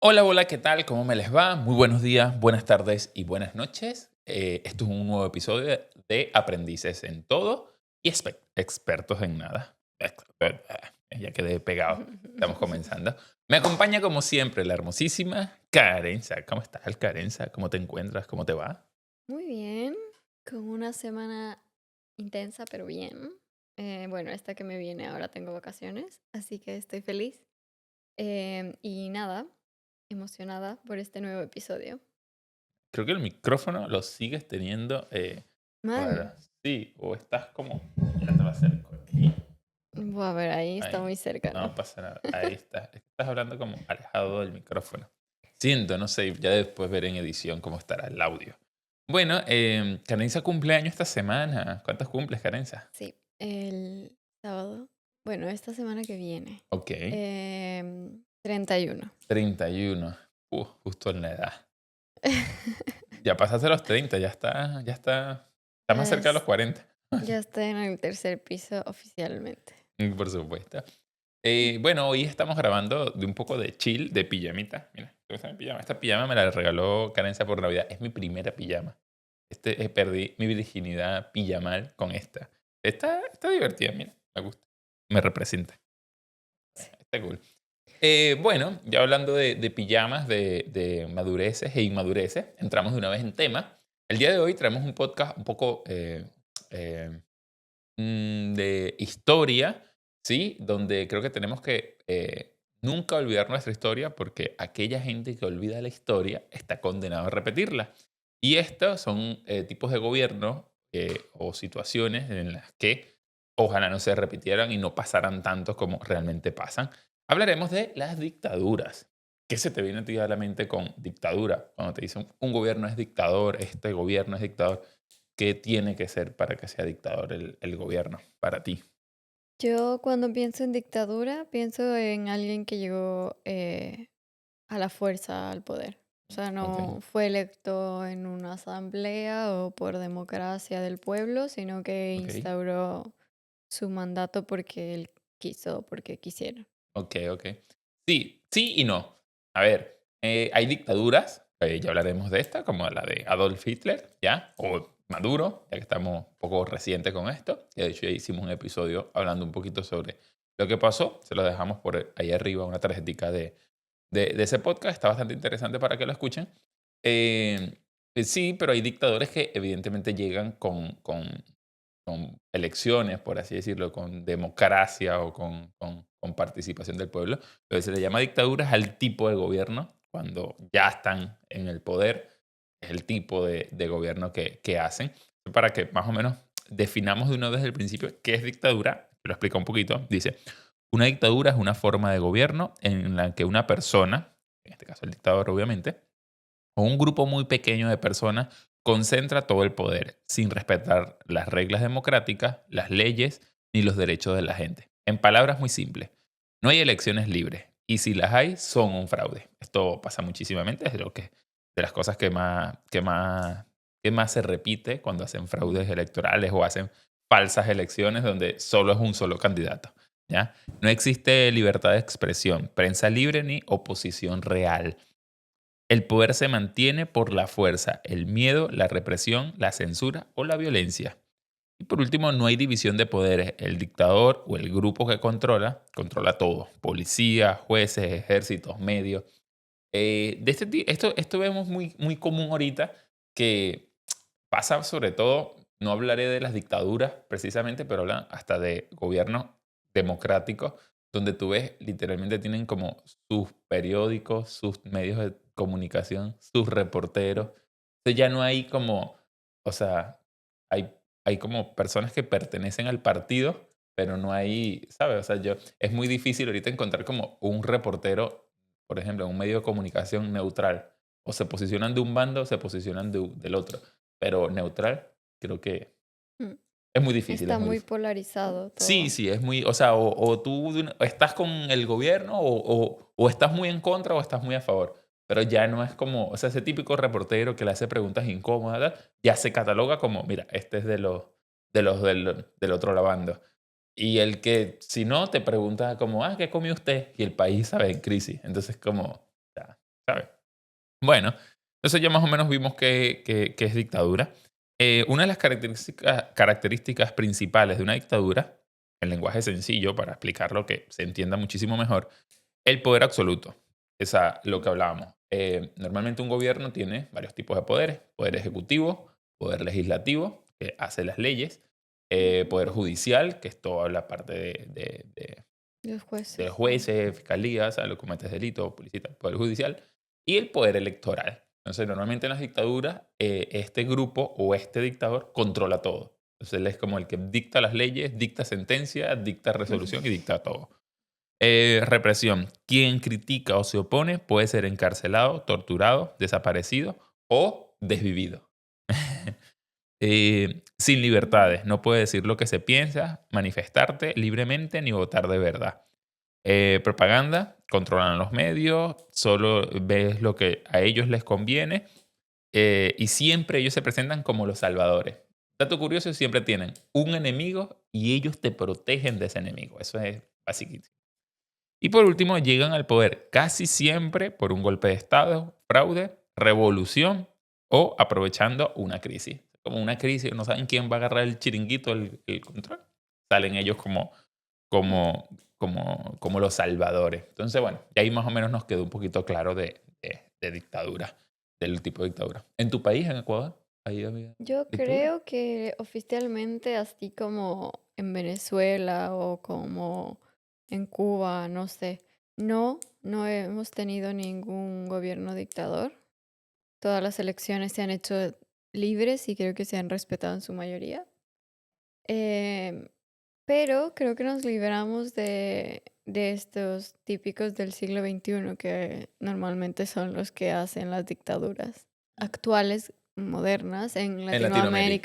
Hola, hola, ¿qué tal? ¿Cómo me les va? Muy buenos días, buenas tardes y buenas noches. Esto es un nuevo episodio de Aprendices en Todo y Expertos en Nada. Ya quedé pegado. Estamos comenzando. Me acompaña como siempre la hermosísima Carenza. ¿Cómo estás, Carenza? ¿Cómo te encuentras? ¿Cómo te va? Muy bien, con una semana intensa, pero bien. Bueno, esta que me viene ahora tengo vacaciones, así que estoy feliz. Y nada, emocionada por este nuevo episodio. Creo que el micrófono lo sigues teniendo. Mal. Bueno, sí, o estás como. Ya te lo acerco aquí. Voy a ver, ahí está Ahí. muy cerca, ¿no? No pasa nada. Ahí está. Es que estás hablando como alejado del micrófono. Siento, no sé, ya después ver en edición cómo estará el audio. Bueno, Carenza cumpleaños esta semana. ¿Cuántos cumples, Carenza? Sí, el sábado. Bueno, esta semana que viene. Ok. 31. 31. Justo en la edad. Ya pasaste los 30, ya está, ya está. Está más Ya, cerca de los 40. ya estoy en el tercer piso oficialmente. Por supuesto. Bueno, hoy estamos grabando de un poco de chill, de pijamita. Mira, esta mi pijama. Esta pijama me la regaló Carencia por Navidad. Es mi primera pijama. Perdí mi virginidad pijamal con esta. Está divertida, mira, me gusta. Me representa. Está cool. Bueno, ya hablando de pijamas, de madureces e inmadureces, entramos de una vez en tema. El día de hoy traemos un podcast un poco eh, de historia, ¿sí? Donde creo que tenemos que nunca olvidar nuestra historia porque aquella gente que olvida la historia está condenada a repetirla. Y estos son tipos de gobierno o situaciones en las que ojalá no se repitieran y no pasaran tantos como realmente pasan. Hablaremos de las dictaduras. ¿Qué se te viene a ti a la mente con dictadura? Cuando te dicen un gobierno es dictador, este gobierno es dictador. ¿Qué tiene que ser para que sea dictador el gobierno para ti? Yo cuando pienso en dictadura, pienso en alguien que llegó a la fuerza al poder. O sea, Ok, no fue electo en una asamblea o por democracia del pueblo, sino que ok, instauró su mandato porque él quiso, porque quisieron. ok. Sí, sí y no. A ver, hay dictaduras, ya hablaremos de esta, como la de Adolf Hitler, ¿ya? O Maduro, ya que estamos un poco recientes con esto. De hecho, ya hicimos un episodio hablando un poquito sobre lo que pasó. Se lo dejamos por ahí arriba, una tarjetica de ese podcast. Está bastante interesante para que lo escuchen. Eh, sí, pero hay dictadores que evidentemente llegan con elecciones, por así decirlo, con democracia o con participación del pueblo. Lo que se le llama dictadura es al tipo de gobierno, cuando ya están en el poder, es el tipo de gobierno que hacen. Para que más o menos definamos de una vez desde el principio qué es dictadura, lo explica un poquito, dice, una dictadura es una forma de gobierno en la que una persona, en este caso el dictador obviamente, o un grupo muy pequeño de personas concentra todo el poder sin respetar las reglas democráticas, las leyes ni los derechos de la gente. En palabras muy simples, no hay elecciones libres y si las hay son un fraude. Esto pasa muchísimamente, es de las cosas que más se repite cuando hacen fraudes electorales o hacen falsas elecciones donde solo es un solo candidato. ¿Ya? No existe libertad de expresión, prensa libre ni oposición real. El poder se mantiene por la fuerza, el miedo, la represión, la censura o la violencia. Y por último, no hay división de poderes. El dictador o el grupo que controla todo. Policía, jueces, ejércitos, medios. Esto vemos muy, muy común ahorita que pasa sobre todo, no hablaré de las dictaduras precisamente, pero hablan hasta de gobiernos democráticos, donde tú ves, literalmente tienen como sus periódicos, sus medios de comunicación, sus reporteros. Entonces ya no hay como, o sea, hay como personas que pertenecen al partido, pero no hay, ¿sabes? O sea, es muy difícil ahorita encontrar como un reportero, por ejemplo, en un medio de comunicación neutral. O se posicionan de un bando o se posicionan del otro. Pero neutral, creo que Mm. es muy difícil, es Está muy muy difícil. polarizado Sí, todo. sí, es muy, o sea, o tú estás con el gobierno o estás muy en contra o estás muy a favor. Pero ya no es como, o sea, ese típico reportero que le hace preguntas incómodas, tal, ya se cataloga como, mira, este es del otro bando. Y el que, si no, te pregunta como, ¿qué comió usted? Y el país, ¿sabe? En crisis. Entonces, como, ya, ¿sabes? Bueno, entonces ya más o menos vimos que es dictadura. Una de las características principales de una dictadura, en lenguaje sencillo, para explicarlo que se entienda muchísimo mejor, el poder absoluto. Esa, lo que hablábamos. Normalmente un gobierno tiene varios tipos de poderes. Poder ejecutivo, poder legislativo, que hace las leyes, poder judicial, que es toda la parte Los de jueces. jueces, fiscalías, a lo que cometes delito, policía, poder judicial, y el poder electoral. Entonces, normalmente en las dictaduras, este grupo o este dictador controla todo. Entonces, él es como el que dicta las leyes, dicta sentencias, dicta resolución y dicta todo. Represión. Quien critica o se opone puede ser encarcelado, torturado, desaparecido o desvivido. Sin libertades. No puede decir lo que se piensa, manifestarte libremente ni votar de verdad. Propaganda, controlan los medios, solo ves lo que a ellos les conviene y siempre ellos se presentan como los salvadores. Dato curioso, siempre tienen un enemigo y ellos te protegen de ese enemigo. Eso es básico. Y por último, llegan al poder casi siempre por un golpe de Estado, fraude, revolución o aprovechando una crisis. Como una crisis, no saben quién va a agarrar el chiringuito, el control. Salen ellos como, como los salvadores. Entonces, bueno, y ahí más o menos nos quedó un poquito claro de dictadura, del tipo de dictadura. ¿En tu país, en Ecuador, ahí había Yo dictadura? creo que oficialmente, así como en Venezuela o como en Cuba, no sé, no hemos tenido ningún gobierno dictador. Todas las elecciones se han hecho libres y creo que se han respetado en su mayoría. Em, pero creo que nos libramos de estos típicos del siglo XXI que normalmente son los que hacen las dictaduras actuales, modernas, en En Latinoamérica.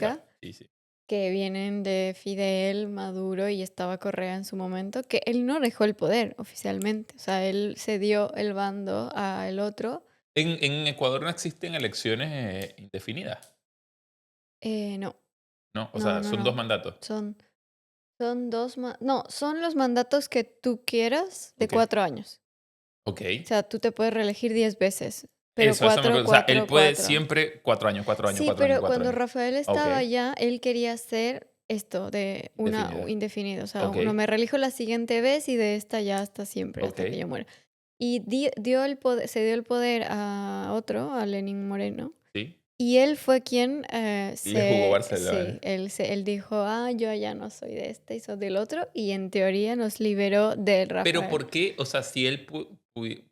Latinoamérica, Sí, sí. que vienen de Fidel, Maduro y estaba Correa en su momento, que él no dejó el poder oficialmente, o sea, él cedió el bando al otro. En Ecuador no existen elecciones indefinidas, No, ¿no? O no, sea, no, son dos no, mandatos. son, son no, son los mandatos que tú quieras de Ok, 4 años. ok. O sea, tú te puedes reelegir 10 veces, pero Eso me cuatro, acuerdo. O sea, él cuatro, puede 4. siempre 4 años, 4 años, Sí, 4 años, pero 4 cuando años. Rafael Ok, estaba allá, él quería hacer esto de una indefinida. indefinido. O sea, Ok, no me reelijo la siguiente vez y de esta ya hasta siempre, ok, hasta que yo muera. Y dio el poder, se dio el poder a otro, a Lenín Moreno. sí. Y él fue quien Le jugó sí, Barcelona. él dijo, yo ya no soy de este y soy del otro. Y en teoría nos liberó de Pero Rafael. ¿por qué? O sea, si él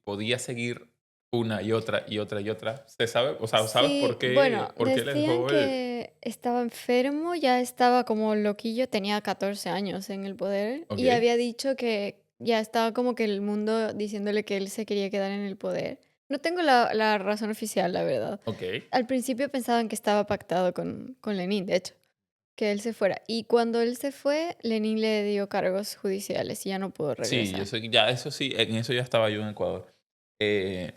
podía seguir una y otra y otra y otra, ¿se sabe? O sea, ¿sabes Sí, bueno, por qué le decían dejó el...? que estaba enfermo, ya estaba como loquillo, tenía 14 años en el poder Ok, y había dicho que ya estaba como que el mundo diciéndole que él se quería quedar en el poder. No tengo la razón oficial, la verdad. ok. Al principio pensaban que estaba pactado con Lenin, de hecho, que él se fuera. Y cuando él se fue, Lenin le dio cargos judiciales y ya no pudo Sí, yo regresar. sé, ya eso sí, en eso ya estaba yo en Ecuador. Eh,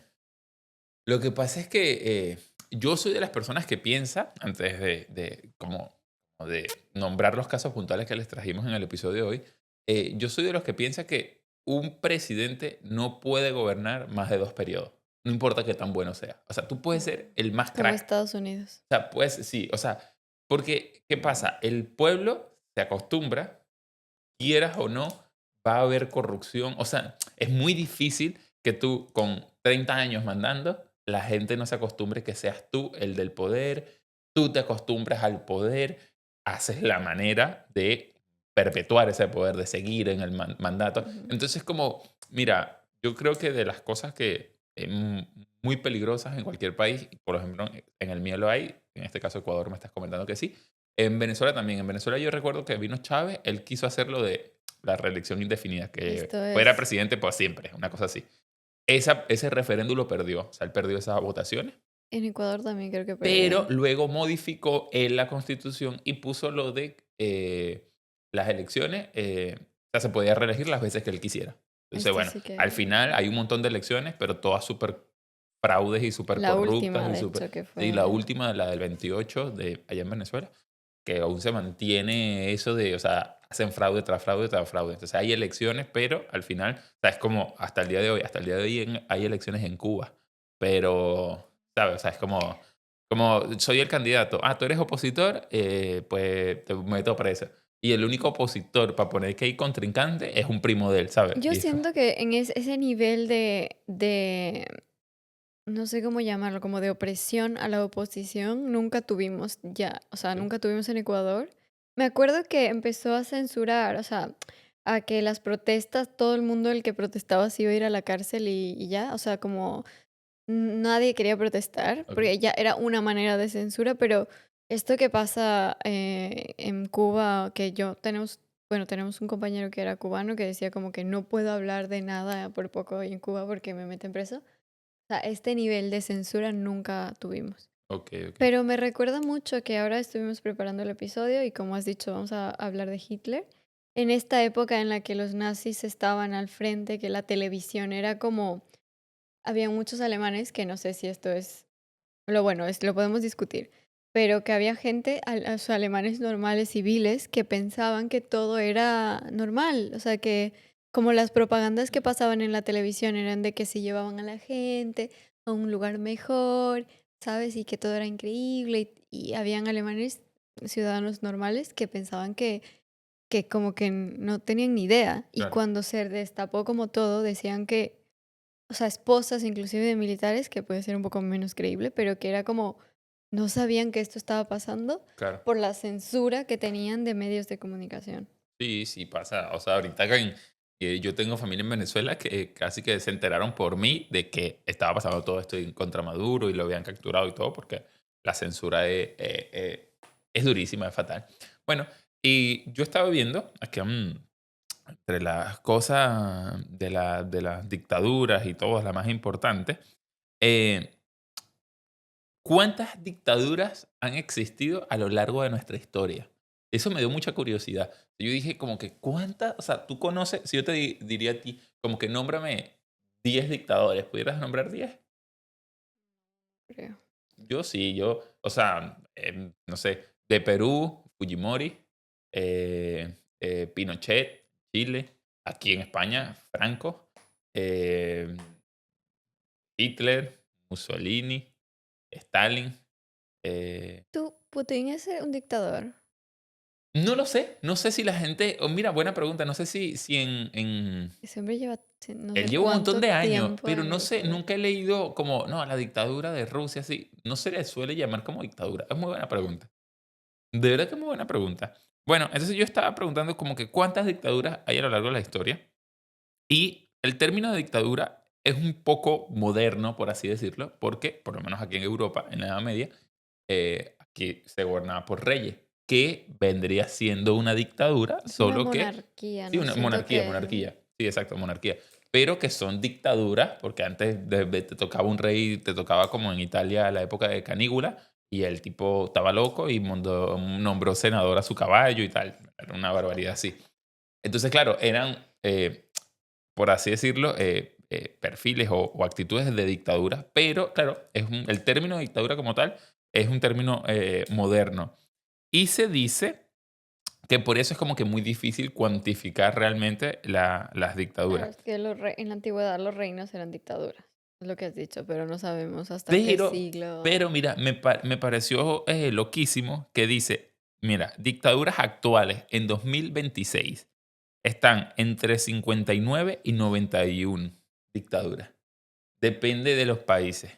lo que pasa es que yo soy de las personas que piensa, antes como de nombrar los casos puntuales que les trajimos en el episodio de hoy, yo soy de los que piensa que un presidente no puede gobernar más de 2 periodos, no importa qué tan bueno sea. O sea, tú puedes ser el más Como crack. Estados Unidos. O sea, pues sí, o sea, porque, ¿qué pasa? El pueblo se acostumbra, quieras o no, va a haber corrupción. O sea, es muy difícil que tú con 30 años mandando, la gente no se acostumbre que seas tú el del poder, tú te acostumbras al poder, haces la manera de perpetuar ese poder, de seguir en el mandato. Ujú. Entonces, como, mira, yo creo que de las cosas que muy peligrosas en cualquier país. Por ejemplo, en el mío lo hay. En este caso, Ecuador me estás comentando que sí. En Venezuela también. En Venezuela yo recuerdo que vino Chávez, él quiso hacer lo de la reelección indefinida, que Esto fuera es presidente por siempre, una cosa así. Ese referéndum lo perdió, o sea, él perdió esas votaciones, en Ecuador también creo que pero perdió. luego modificó él la constitución y puso lo de las elecciones, o sea, se podía reelegir las veces que él quisiera. Entonces, Esto bueno, sí al que final hay un montón de elecciones, pero todas súper fraudes y súper la corruptas última, y de súper... hecho, que Y la fue última, la del 28 de allá en Venezuela, que aún se mantiene eso de, o sea, hacen fraude tras fraude tras fraude. Entonces hay elecciones, pero al final, o sea, es como hasta el día de hoy, hasta el día de hoy hay elecciones en Cuba, pero, ¿sabes? O sea, es como soy el candidato, tú eres opositor, pues te meto preso. Y el único opositor para poner que hay contrincante es un primo de él, ¿sabes? yo Y es siento que en ese nivel de, no sé cómo llamarlo, como de opresión a la oposición, nunca tuvimos ya, o sea, sí, nunca tuvimos en Ecuador. Me acuerdo que empezó a censurar, o sea, a que las protestas, todo el mundo el que protestaba se iba a ir a la cárcel y ya, o sea, como nadie quería protestar, ok, porque ya era una manera de censura, pero esto que pasa en Cuba, que tenemos un compañero que era cubano que decía como que no puedo hablar de nada por poco en Cuba porque me meten preso. O sea, este nivel de censura nunca tuvimos. ok, ok. Pero me recuerda mucho que ahora estuvimos preparando el episodio y como has dicho, vamos a hablar de Hitler. En esta época en la que los nazis estaban al frente, que la televisión era como había muchos alemanes, que no sé si esto es lo bueno, lo podemos discutir, pero que había gente, o sea, alemanes normales, civiles, que pensaban que todo era normal, o sea, que como las propagandas que pasaban en la televisión eran de que se llevaban a la gente a un lugar mejor, ¿sabes? Y que todo era increíble, y habían alemanes, ciudadanos normales, que pensaban que como que no tenían ni idea, y Claro. cuando se destapó como todo, decían que o sea, esposas inclusive de militares, que puede ser un poco menos creíble, pero que era como, no sabían que esto estaba pasando Claro. por la censura que tenían de medios de comunicación. Sí, sí pasa. O sea, ahorita que yo tengo familia en Venezuela que casi que se enteraron por mí de que estaba pasando todo esto en contra Maduro y lo habían capturado y todo, porque la censura es durísima, es fatal. Bueno, y yo estaba viendo aquí entre las cosas de las dictaduras y todas, la más importante, eh, ¿cuántas dictaduras han existido a lo largo de nuestra historia? Eso me dio mucha curiosidad. Yo dije como que, ¿cuántas? O sea, tú conoces, si yo te diría a ti, como que nómbrame 10 dictadores, ¿pudieras nombrar 10? Creo. Yo sí, o sea, no sé, de Perú, Fujimori, Pinochet, Chile, aquí en España, Franco, eh, Hitler, Mussolini, Stalin. eh, ¿Tú, Putin es un dictador? No lo sé, no sé si la gente, mira, buena pregunta, no sé si Ese hombre lleva no él sé lleva un montón cuánto de años, tiempo pero en no el sé, poder. nunca he leído como, no, la dictadura de Rusia, sí, no se le suele llamar como dictadura. Es muy buena pregunta. De verdad que es muy buena pregunta. Bueno, entonces yo estaba preguntando como que cuántas dictaduras hay a lo largo de la historia y el término de dictadura es un poco moderno, por así decirlo, porque por lo menos aquí en Europa, en la Edad Media, aquí se gobernaba por reyes, que vendría siendo una dictadura, Es una solo que, monarquía, sí, ¿no? una Siento monarquía, que monarquía, sí, exacto, monarquía, pero que son dictaduras, porque antes te tocaba un rey, te tocaba como en Italia la época de Canígula, y el tipo estaba loco y nombró senador a su caballo y tal, era una barbaridad así. Entonces, claro, eran, por así decirlo, perfiles o actitudes de dictadura, pero claro, el término dictadura como tal es un término moderno. Y se dice que por eso es como que muy difícil cuantificar realmente las claro, dictaduras. es que en la antigüedad los reinos eran dictaduras, es lo que has dicho, pero no sabemos hasta qué Pero, siglo. pero mira, me pareció loquísimo que dice, mira, dictaduras actuales en 2026 están entre 59 y 91 dictaduras. Depende de los países.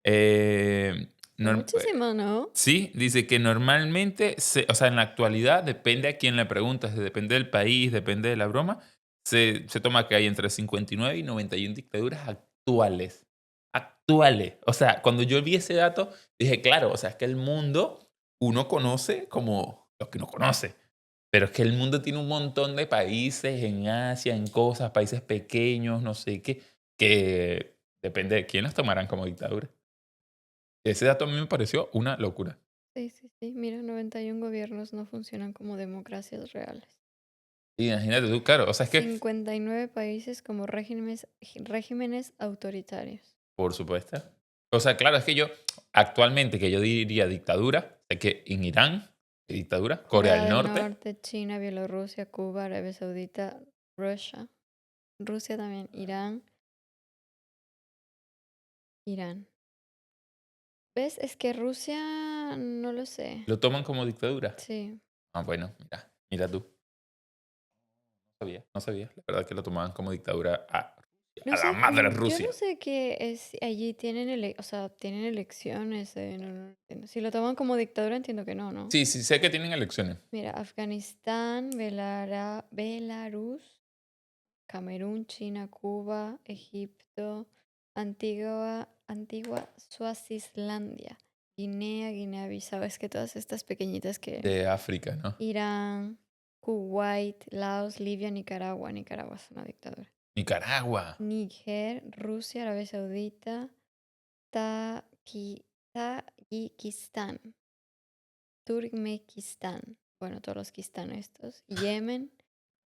Eh, Es norm- eh, muchísimo, ¿no? sí, dice que normalmente, o sea, en la actualidad, depende a quién le preguntas, depende del país, depende de la broma, se toma que hay entre 59 y 91 dictaduras actuales. actuales. O sea, cuando yo vi ese dato, dije, claro, o sea, es que el mundo uno conoce como lo que uno conoce. Pero es que el mundo tiene un montón de países en Asia, en cosas, países pequeños, no sé qué, que depende de quién los tomarán como dictadura. Ese dato a mí me pareció una locura. Sí, sí, sí. Mira, 91 gobiernos no funcionan como democracias reales. Imagínate tú, claro, o sea, es que, 59 países como regímenes autoritarios. por supuesto. O sea, claro, es que yo, actualmente, que yo diría dictadura, sé que en Irán, hay dictadura, Corea Corea del del Norte, Norte, China, Bielorrusia, Cuba, Arabia Saudita, Rusia también, Irán. ¿Ves? Es que Rusia, no lo sé. lo toman como dictadura. Sí. Ah, bueno, mira tú. No sabía, la verdad que lo tomaban como dictadura No a la sé, madre yo no Rusia. sé qué es, allí tienen, o sea, tienen elecciones, no entiendo. Si lo toman como dictadura, entiendo que no, ¿no? Sí, sí, sé que tienen elecciones. Mira, Afganistán, Belarus, Camerún, China, Cuba, Egipto, Antigua Suazislandia, Guinea-Bissau, es que todas estas pequeñitas que De África, ¿no? Irán, Kuwait, Laos, Libia, Nicaragua es una dictadura. Nicaragua. Níger, Rusia, Arabia Saudita, Tayikistán, Turkmenistán, bueno, todos los Kistán estos, Yemen,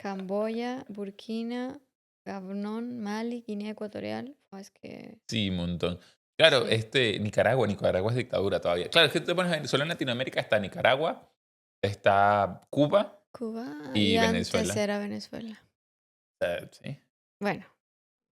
Camboya, Burkina, Gabón, Mali, Guinea Ecuatorial. Es que Sí, un montón. Claro, sí. Nicaragua es dictadura todavía. Claro, es que tú te pones a ver, solo en Latinoamérica está Nicaragua, está Cuba Cuba y y antes Venezuela. era Venezuela. Sí, Bueno,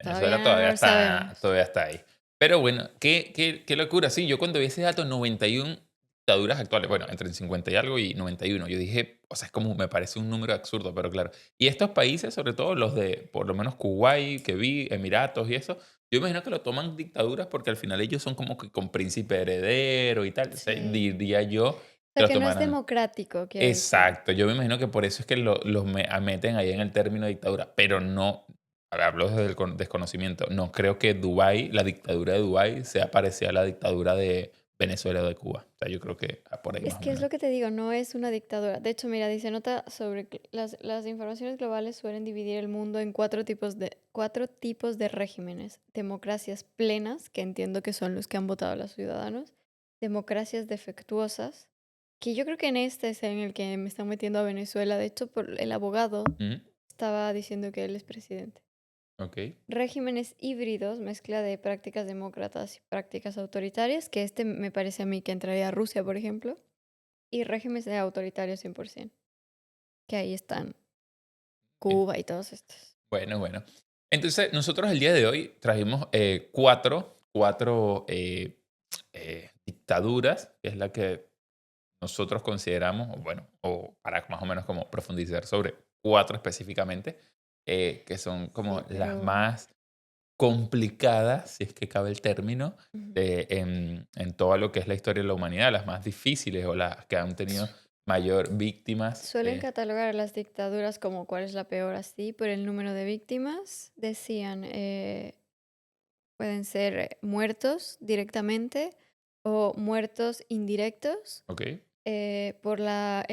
Venezuela todavía no lo sabemos. todavía está ahí. Pero bueno, qué locura. Sí, yo cuando vi ese dato, 91 dictaduras actuales, bueno, entre el 50 y algo y 91, yo dije, o sea, es como, me parece un número absurdo, pero claro. Y estos países, sobre todo los de, por lo menos Kuwait, que vi, Emiratos y eso, yo imagino que lo toman dictaduras porque al final ellos son como que con príncipe heredero y tal. O sea, Sí. diría yo O que sea, los que no es tomaran. democrático, quiero decir. Exacto, yo me imagino que por eso es que los meten ahí en el término dictadura, pero no, a ver, hablo desde el desconocimiento, no creo que Dubái, la dictadura de Dubái, sea parecida a la dictadura de Venezuela o de Cuba. O sea, yo creo que por ahí Es más o que es menos. lo que te digo, no es una dictadura. De hecho, mira, dice nota sobre que las informaciones globales suelen dividir el mundo en cuatro tipos de regímenes. Democracias plenas, que entiendo que son los que han votado los ciudadanos. Democracias defectuosas, que yo creo que en este es en el que me están metiendo a Venezuela. De hecho, por el abogado Mm, estaba diciendo que él es presidente. ok, Regímenes híbridos, mezcla de prácticas demócratas y prácticas autoritarias, que este me parece a mí que entraría a Rusia, por ejemplo. Y regímenes autoritarios 100%, que ahí están ok. Cuba y todos estos. Bueno, bueno. Entonces, nosotros el día de hoy trajimos cuatro dictaduras, que es la que nosotros consideramos, o bueno, o para más o menos como profundizar sobre cuatro específicamente, que son como Sí, las pero más complicadas, si es que cabe el término, ujú. en todo lo que es la historia de la humanidad, las más difíciles o las que han tenido mayor víctimas. Suelen catalogar a las dictaduras como cuál es la peor así, por el número de víctimas. Decían, pueden ser muertos directamente o muertos indirectos ¿Ok? por la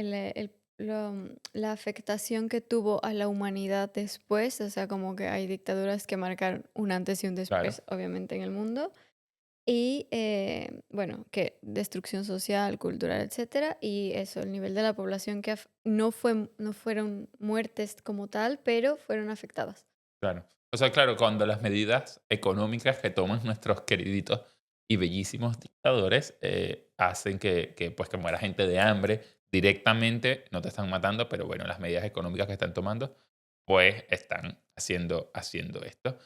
afectación que tuvo a la humanidad después. O sea, como que hay dictaduras que marcaron un antes y un Claro, después, obviamente, en el mundo. Y bueno, que destrucción social, cultural, etcétera. Y eso, el nivel de la población que no fueron muertes como tal, pero fueron afectadas. claro. O sea, claro, cuando las medidas económicas que toman nuestros queriditos y bellísimos dictadores hacen pues, que muera gente de hambre directamente, no te están matando, pero bueno, las medidas económicas que están tomando, pues están haciendo esto.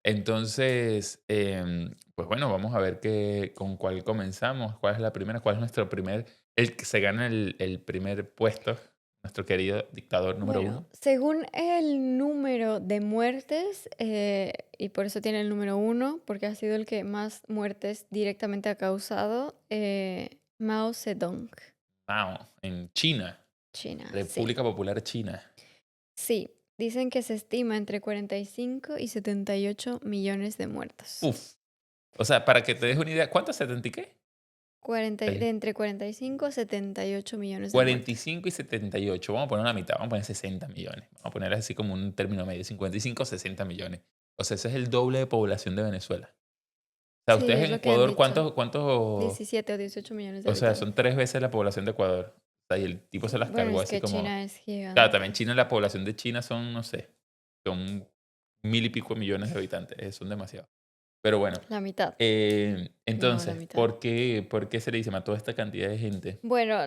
Entonces, pues bueno, vamos a ver con cuál comenzamos, cuál es la primera, cuál es nuestro el que se gana el primer puesto, nuestro querido dictador número Bueno, uno. según el número de muertes, y por eso tiene el número 1, porque ha sido el que más muertes directamente ha causado, Mao Zedong, Mao, en China, China. Sí, República Popular China. sí. Dicen que se estima entre 45 y 78 millones de muertos. Uf, O sea, para que te des una idea, ¿cuánto? ¿70 y qué? 40 Ahí. de entre 45 a 78 millones de muertes. 45 y 78. Vamos a poner la mitad, vamos a poner 60 millones. Vamos a poner así como un término medio, 55 o 60 millones. O sea, ese es el doble de población de Venezuela. O sea, Sí, ustedes es en lo que han Ecuador, dicho. ¿cuántos? 17 o 18 millones de O sea, son habitantes. 3 veces la población de Ecuador. O sea, y el tipo se las Bueno, cargó es así que como... China es Claro, también gigante. China, la población de China son, no sé, son 1000 y pico millones de habitantes. Son demasiados. Pero bueno, La mitad. No, la entonces, mitad. ¿por qué se le dice a toda esta cantidad de gente? Bueno,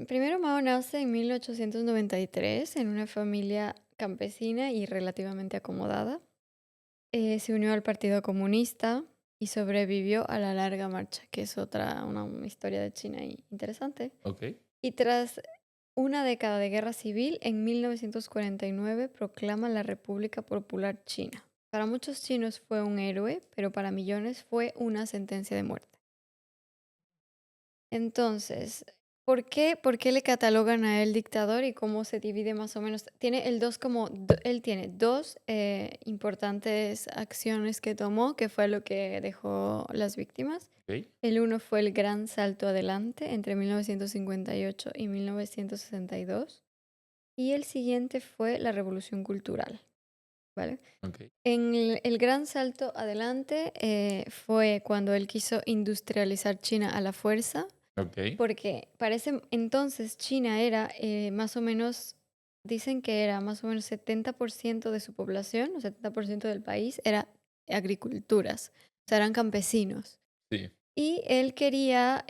primero Mao nace en 1893 en una familia campesina y relativamente acomodada. Se unió al Partido Comunista y sobrevivió a la Larga Marcha, que es una historia de China interesante. ¿Ok? Y tras una década de guerra civil, en 1949 proclama la República Popular China. Para muchos chinos fue un héroe, pero para millones fue una sentencia de muerte. Entonces, ¿por qué le catalogan a él dictador y cómo se divide más o menos? Tiene el dos él tiene dos importantes acciones que tomó, que fue lo que dejó las víctimas. ¿Ok? El uno fue el gran salto adelante entre 1958 y 1962 y el siguiente fue la revolución cultural, ¿vale? ¿Ok? En el gran salto adelante fue cuando él quiso industrializar China a la fuerza ¿Ok? porque parece entonces China era más o menos, dicen que era más o menos 70% de su población, o 70% del país, era agriculturas, o sea, eran campesinos. Sí. Y él quería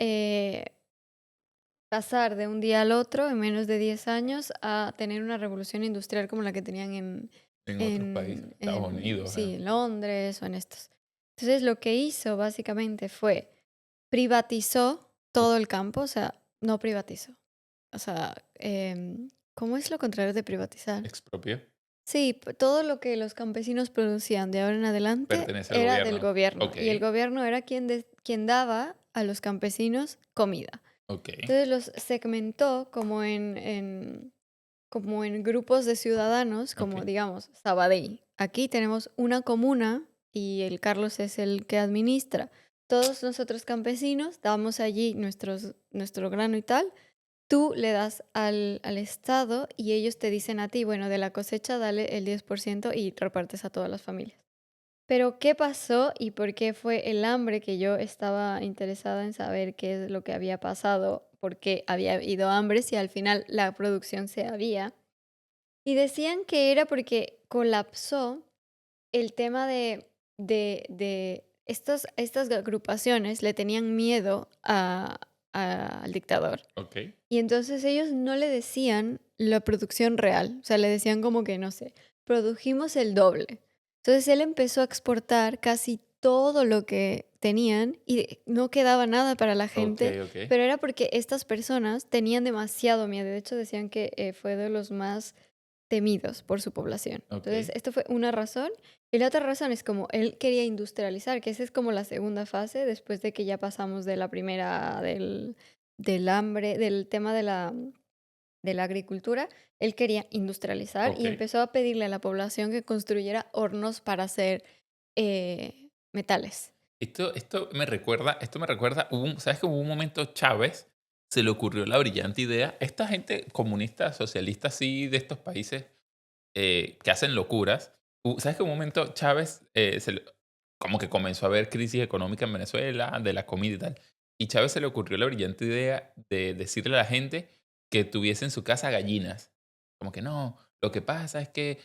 pasar de un día al otro, en menos de 10 años, a tener una revolución industrial como la que tenían En otros países, Estados Unidos. sí, en Londres o en estos. Entonces lo que hizo básicamente fue privatizó todo el campo, o sea, no privatizó. O sea, ¿cómo es lo contrario de privatizar? Expropió. Sí, todo lo que los campesinos producían de ahora en adelante Pertenece al era del gobierno. gobierno Ok. y el gobierno era quien daba a los campesinos comida. Ok. Entonces los segmentó como en grupos de ciudadanos, Ok. como digamos, Sabadell. Aquí tenemos una comuna y el Carlos es el que administra. Todos nosotros campesinos damos allí nuestro grano y tal. Tú le das al Estado y ellos te dicen a ti, bueno, de la cosecha dale el 10% y repartes a todas las familias. Pero, ¿qué pasó y por qué fue el hambre que yo estaba interesada en saber qué es lo que había pasado? ¿Por qué había habido hambre si al final la producción se había? Y decían que era porque colapsó el tema de estas agrupaciones le tenían miedo al dictador. Ok. Y entonces ellos no le decían la producción real, o sea, le decían como que, no sé, produjimos el doble. Entonces él empezó a exportar casi todo lo que tenían y no quedaba nada para la Ok. gente, Ok. pero era porque estas personas tenían demasiado miedo. De hecho, decían que fue de los más temidos por su población. Ok. Entonces, esto fue una razón. Y la otra razón es como él quería industrializar, que esa es como la segunda fase, después de que ya pasamos de la primera del hambre, del tema de la agricultura. Él quería industrializar Ok. y empezó a pedirle a la población que construyera hornos para hacer metales. Esto me recuerda, ¿sabes que hubo un momento Chávez se le ocurrió la brillante idea? Esta gente comunista, socialista, así, de estos países que hacen locuras. ¿Sabes que un momento Chávez como que comenzó a haber crisis económica en Venezuela, de la comida y tal? Y Chávez se le ocurrió la brillante idea de decirle a la gente que tuviese en su casa gallinas. Como que no, lo que pasa es que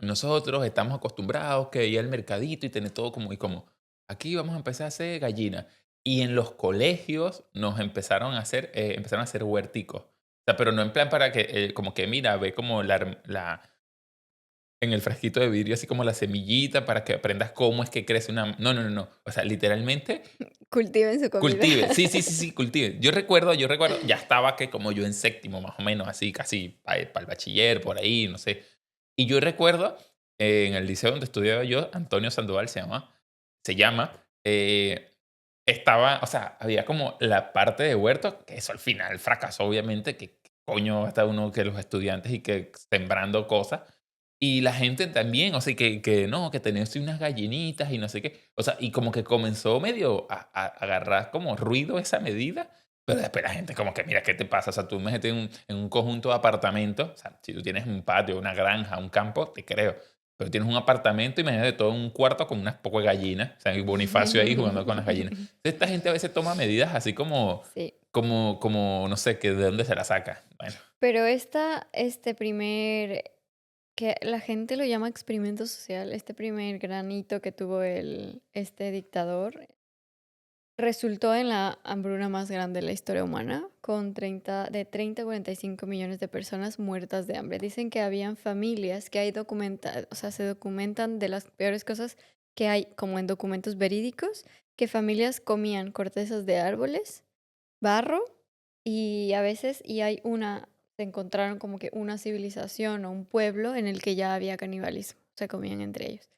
nosotros estamos acostumbrados que ir al mercadito y tener todo como aquí vamos a empezar a hacer gallinas. Y en los colegios nos empezaron a hacer huerticos. O sea, pero no en plan para que, como que mira, ve como en el frasquito de vidrio, así como la semillita para que aprendas cómo es que crece una... No, no, no, no. O sea, literalmente Cultiven su comida. cultive. Sí, sí, sí, sí, cultive. Yo recuerdo, ya estaba que como yo en séptimo, más o menos, así, casi para el bachiller, por ahí, no sé. Y yo recuerdo en el liceo donde estudiaba yo, Antonio Sandoval se llama, estaba, o sea, había como la parte de huerto, que eso al final fracasó, obviamente, que coño está uno que los estudiantes y que sembrando cosas. Y la gente también, o sea, que no, que tenía así unas gallinitas y no sé qué. O sea, y como que comenzó medio a agarrar como ruido esa medida, pero después la gente como que, mira, ¿qué te pasa? O sea, tú metes en un conjunto de apartamentos, o sea, si tú tienes un patio, una granja, un campo, te creo. Pero tienes un apartamento, imagínate todo un cuarto con unas pocas gallinas, o sea, y Bonifacio ahí jugando con las gallinas. Entonces, esta gente a veces toma medidas así Sí. como, no sé, que de dónde se la saca. Bueno, Pero este primer, que la gente lo llama experimento social, este primer granito que tuvo este dictador, resultó en la hambruna más grande de la historia humana, con 30 a 45 millones de personas muertas de hambre. Dicen que habían familias que hay o sea, se documentan de las peores cosas que hay, como en documentos verídicos, que familias comían cortezas de árboles, barro, y a veces, se encontraron como que una civilización o un pueblo en el que ya había canibalismo, se comían entre ellos.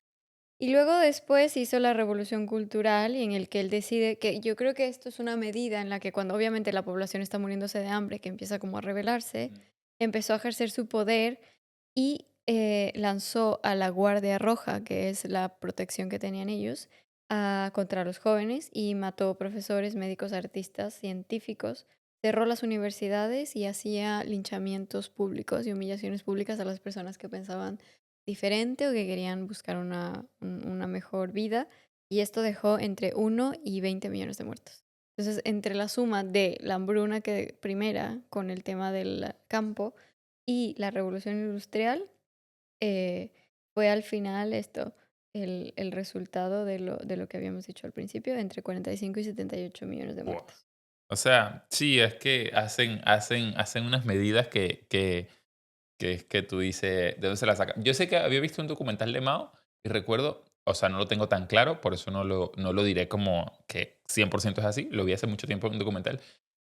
Y luego después hizo la revolución cultural y en el que él decide que yo creo que esto es una medida en la que cuando obviamente la población está muriéndose de hambre, que empieza como a rebelarse, empezó a ejercer su poder y lanzó a la Guardia Roja, que es la protección que tenían ellos, contra los jóvenes y mató profesores, médicos, artistas, científicos, cerró las universidades y hacía linchamientos públicos y humillaciones públicas a las personas que pensaban diferente o que querían buscar una mejor vida. Y esto dejó entre 1 y 20 millones de muertos. Entonces, entre la suma de la hambruna que primera con el tema del campo y la revolución industrial, eh, fue al final el resultado de lo que habíamos dicho al principio, entre 45 y 78 millones de wow. muertos. O sea, sí, es que hacen unas medidas que es que tú dices, ¿de dónde se la sacan? Yo sé que había visto un documental de Mao y recuerdo, o sea, no lo tengo tan claro, por eso no lo diré como que 100% es así, lo vi hace mucho tiempo en un documental,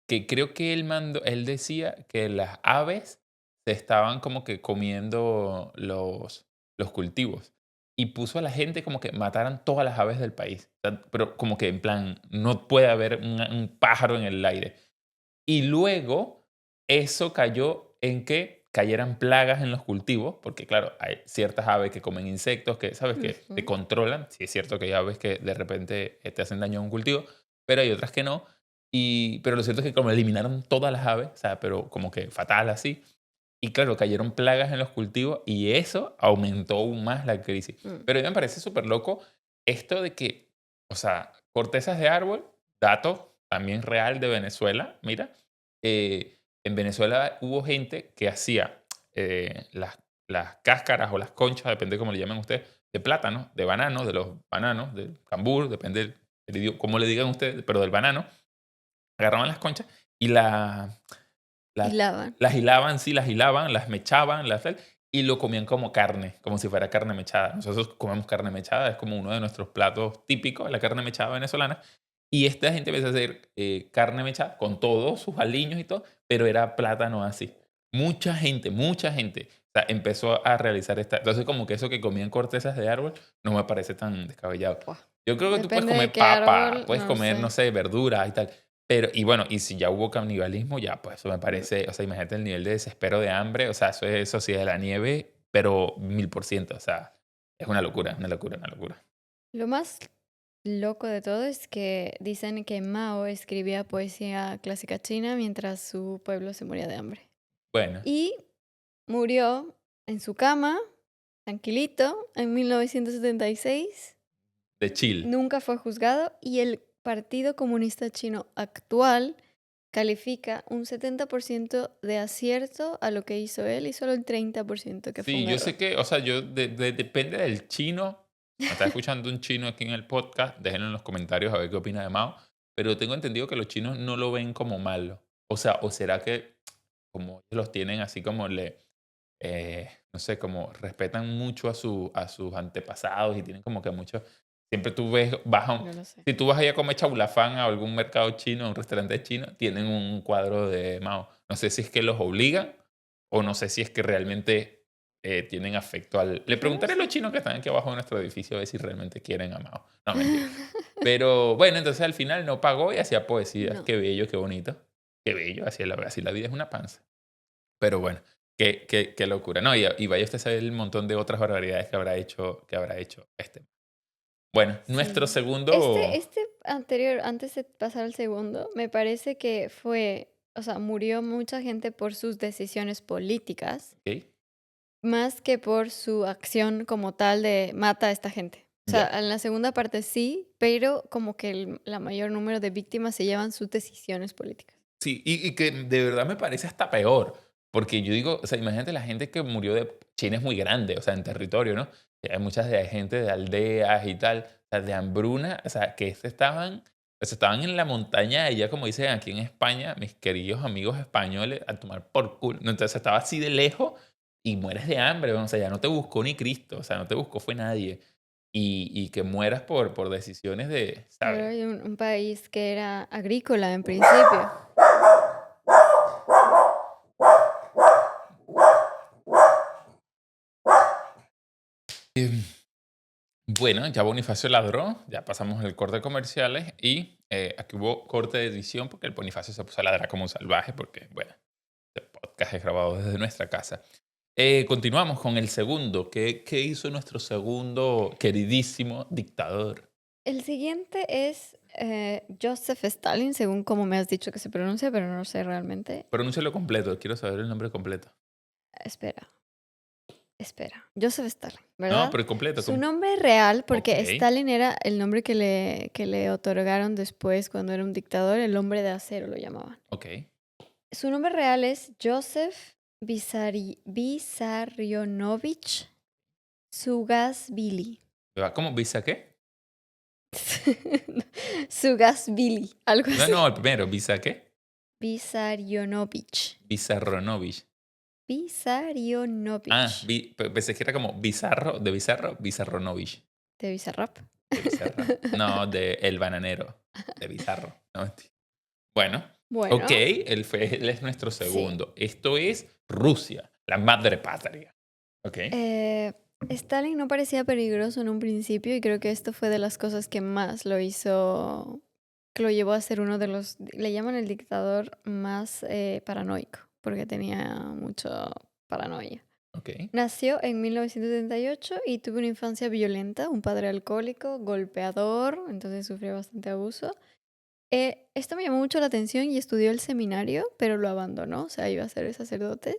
que creo que él decía que las aves se estaban como que comiendo los cultivos y puso a la gente como que mataran todas las aves del país, o sea, pero como que en plan, no puede haber un pájaro en el aire. Y luego eso cayó en que cayeran plagas en los cultivos, porque claro, hay ciertas aves que comen insectos que, ¿sabes? Que te Ujú. controlan. Sí es cierto que hay aves que de repente te hacen daño a un cultivo, pero hay otras que no. Pero lo cierto es que como eliminaron todas las aves, o sea, pero como que fatal así. Y claro, cayeron plagas en los cultivos y eso aumentó aún más la crisis. Mm. Pero a mí me parece súper loco esto de que, o sea, cortezas de árbol, dato también real de Venezuela, mira, en Venezuela hubo gente que hacía las cáscaras o las conchas, depende de cómo le llamen ustedes, de plátano, de banano, de los bananos, del cambur, depende cómo le digan ustedes, pero del banano, agarraban las conchas y Y la- lavan. las hilaban, sí, las hilaban, las mechaban, tal, y lo comían como carne, como si fuera carne mechada. Nosotros comemos carne mechada, es como uno de nuestros platos típicos, la carne mechada venezolana. Y esta gente empezó a hacer carne mechada con todos sus aliños y todo, pero era plátano así. Mucha gente, o sea, empezó a realizar esta. Entonces, como que eso que comían cortezas de árbol no me parece tan descabellado. Buah. Yo creo que tú puedes Depende de comer qué papa, árbol, puedes no lo comer, no sé. sé, verduras y tal, pero, y bueno, y si ya hubo canibalismo, ya, pues eso me Mm. parece, o sea, imagínate el nivel de desespero de hambre, o sea, eso sí es de la nieve, pero 1000%, o sea, es una locura, una locura, una locura. Lo más loco de todo es que dicen que Mao escribía poesía clásica china mientras su pueblo se moría de hambre. Bueno, Y murió en su cama, tranquilito, en 1976. de chill. Nunca fue juzgado y el Partido Comunista Chino actual califica un 70% de acierto a lo que hizo él y solo el 30% que fue Sí, un yo error. sé que, o sea, depende del chino. Me está escuchando un chino aquí en el podcast, déjenlo en los comentarios a ver qué opina de Mao, pero tengo entendido que los chinos no lo ven como malo. O sea, o será que como ellos los tienen así como no sé, como respetan mucho a sus antepasados y tienen como que mucho, siempre tú ves, No lo sé. si tú vas allá a comer chaulafán a algún mercado chino, a un restaurante chino, tienen un cuadro de Mao. No sé si es que los obligan o no sé si es que realmente tienen afecto al... Le No lo preguntaré a los sé. chinos que están aquí abajo de nuestro edificio a ver si realmente quieren a Mao. No, mentira. Pero bueno, entonces al final no pagó y hacía poesía. No. Qué bello, qué bonito. Qué bello, así la vida es una panza. Pero bueno. Qué locura. No, y vaya usted a saber el montón de otras barbaridades que habrá hecho este. Bueno, nuestro Sí. segundo. Este anterior, antes de pasar al segundo, me parece que fue, o sea, murió mucha gente por sus decisiones políticas, Ok, más que por su acción como tal de mata a esta gente. O sea, ya. en la segunda parte sí, pero como que la mayor número de víctimas se llevan sus decisiones políticas. Sí, y que de verdad me parece hasta peor, porque yo digo, o sea, imagínate la gente que murió de China es muy grande, o sea, en territorio, ¿no? Y hay muchas de gente de aldeas y tal, o sea, de hambruna, o sea, que estaban en la montaña, y ya como dicen aquí en España, mis queridos amigos españoles, a tomar por culo. ¿No? Entonces estaba así de lejos y mueres de hambre, o sea, ya no te buscó ni Cristo, o sea, no te buscó fue nadie. Y que mueras por decisiones de, Claro, ¿sabes? hay un país que era agrícola en principio. Bueno, ya Bonifacio ladró, ya pasamos el corte de comerciales y aquí hubo corte de edición porque el Bonifacio se puso a ladrar como un salvaje porque, bueno, el podcast es grabado desde nuestra casa. Continuamos con el segundo. ¿Qué hizo nuestro segundo queridísimo dictador? El siguiente es Joseph Stalin, según como me has dicho que se pronuncia, pero no lo sé realmente. Pronúncialo completo, quiero saber el nombre completo. Espera, espera. Joseph Stalin, No, ¿verdad? pero completo. Su nombre real, Ok, porque Stalin era el nombre que le otorgaron después cuando era un dictador, el hombre de acero lo llamaban. ok. Su nombre real es Joseph Vissarionovich Sugasvili. ¿Cómo? ¿Visa qué? Sugasvili, algo No, así. no, el primero. ¿Visa qué? Vissarionovich. Bizarronovich. Ah, Vissarionovich. pensé que era como bizarro, de bizarro, Bizarronovich. De Bizarrap. De Bizarrap. No, de El Bananero. De Bizarro. No, mentira. Bueno, ok, Bueno, él es nuestro sí. segundo. Esto es Rusia, la madre patria. Ok, Eh, Stalin no parecía peligroso en un principio y creo que esto fue de las cosas que más lo hizo, que lo llevó a ser uno de los, le llaman el dictador más paranoico, porque tenía mucho paranoia. ok, Nació en 1978 y tuvo una infancia violenta, un padre alcohólico, golpeador, entonces sufrió bastante abuso. Esto me llamó mucho la atención y estudió el seminario, pero lo abandonó, o sea, iba a ser sacerdote,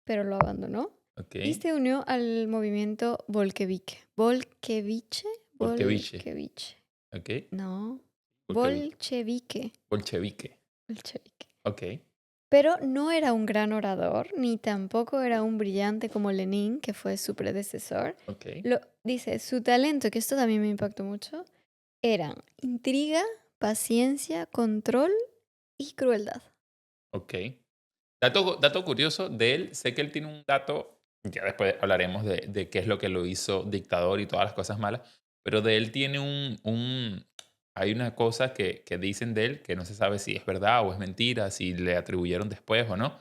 pero lo abandonó. ok. Y se unió al movimiento bolchevique. ¿Bolcheviche? Bolcheviche. Bolcheviche. Ok, No. bolchevique. Bolchevique. Bolchevique. Bolchevique. Ok, Pero no era un gran orador, ni tampoco era un brillante como Lenin, que fue su predecesor. ok, Dice, su talento, que esto también me impactó mucho, eran intriga, paciencia, control y crueldad. ok. Dato curioso de él, sé que él tiene un dato, ya después hablaremos de qué es lo que lo hizo dictador y todas las cosas malas, pero de él tiene hay una cosa que dicen de él que no se sabe si es verdad o es mentira, si le atribuyeron después o no,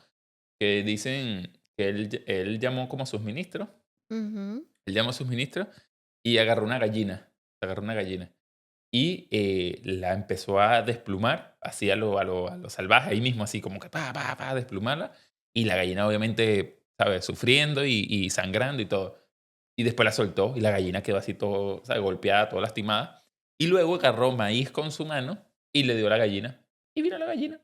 que dicen que él llamó como a sus ministros, Ujú. él llamó a sus ministros y agarró una gallina y la empezó a desplumar, así a lo salvaje, ahí mismo, así como que pa, desplumarla. Y la gallina, obviamente, ¿sabes? Sufriendo y sangrando y todo. Y después la soltó y la gallina quedó así todo, ¿sabes? Golpeada, toda lastimada. Y luego agarró maíz con su mano y le dio a la gallina. Y vino la gallina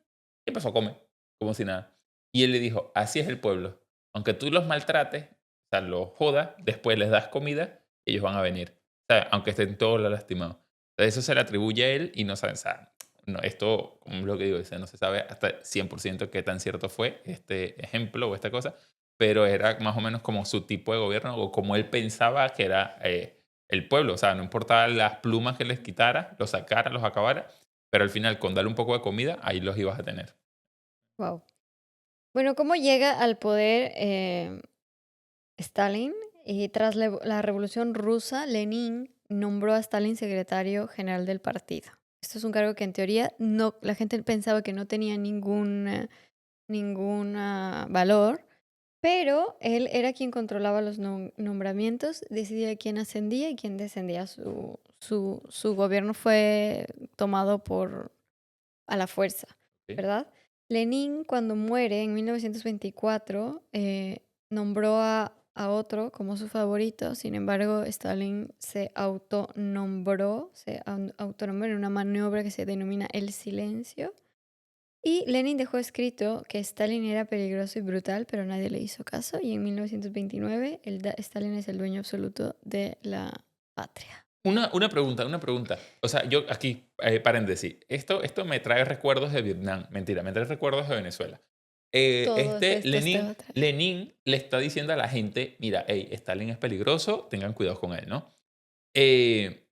y empezó a comer, como si nada. Y él le dijo, así es el pueblo. Aunque tú los maltrates, o sea, los jodas, después les das comida, ellos van a venir. O sea, aunque estén todos lastimados. Eso se le atribuye a él y no saben, o sea, no, esto, como es lo que digo, o sea, no se sabe hasta 100% qué tan cierto fue este ejemplo o esta cosa, pero era más o menos como su tipo de gobierno o como él pensaba que era el pueblo. O sea, no importaba las plumas que les quitara, los sacara, los acabara, pero al final con darle un poco de comida, ahí los ibas a tener. Wow. Bueno, ¿cómo llega al poder Stalin? Tras la Revolución Rusa, Lenin nombró a Stalin secretario general del partido. Esto es un cargo que en teoría no, la gente pensaba que no tenía ningún valor, pero él era quien controlaba los nombramientos, decidía quién ascendía y quién descendía. Su gobierno fue tomado a la fuerza, ¿Sí? ¿verdad? Lenin, cuando muere en 1924, nombró a otro como su favorito. Sin embargo, Stalin se autonombró, autonombró en una maniobra que se denomina el silencio. Y Lenin dejó escrito que Stalin era peligroso y brutal, pero nadie le hizo caso. Y en 1929, Stalin es el dueño absoluto de la patria. Una pregunta. O sea, yo aquí, paréntesis. Esto me trae recuerdos de Vietnam. Mentira, me trae recuerdos de Venezuela. Todos estos te va Lenin, a traer. Lenin le está diciendo a la gente, mira, hey, Stalin es peligroso, tengan cuidado con él, ¿no? Eh,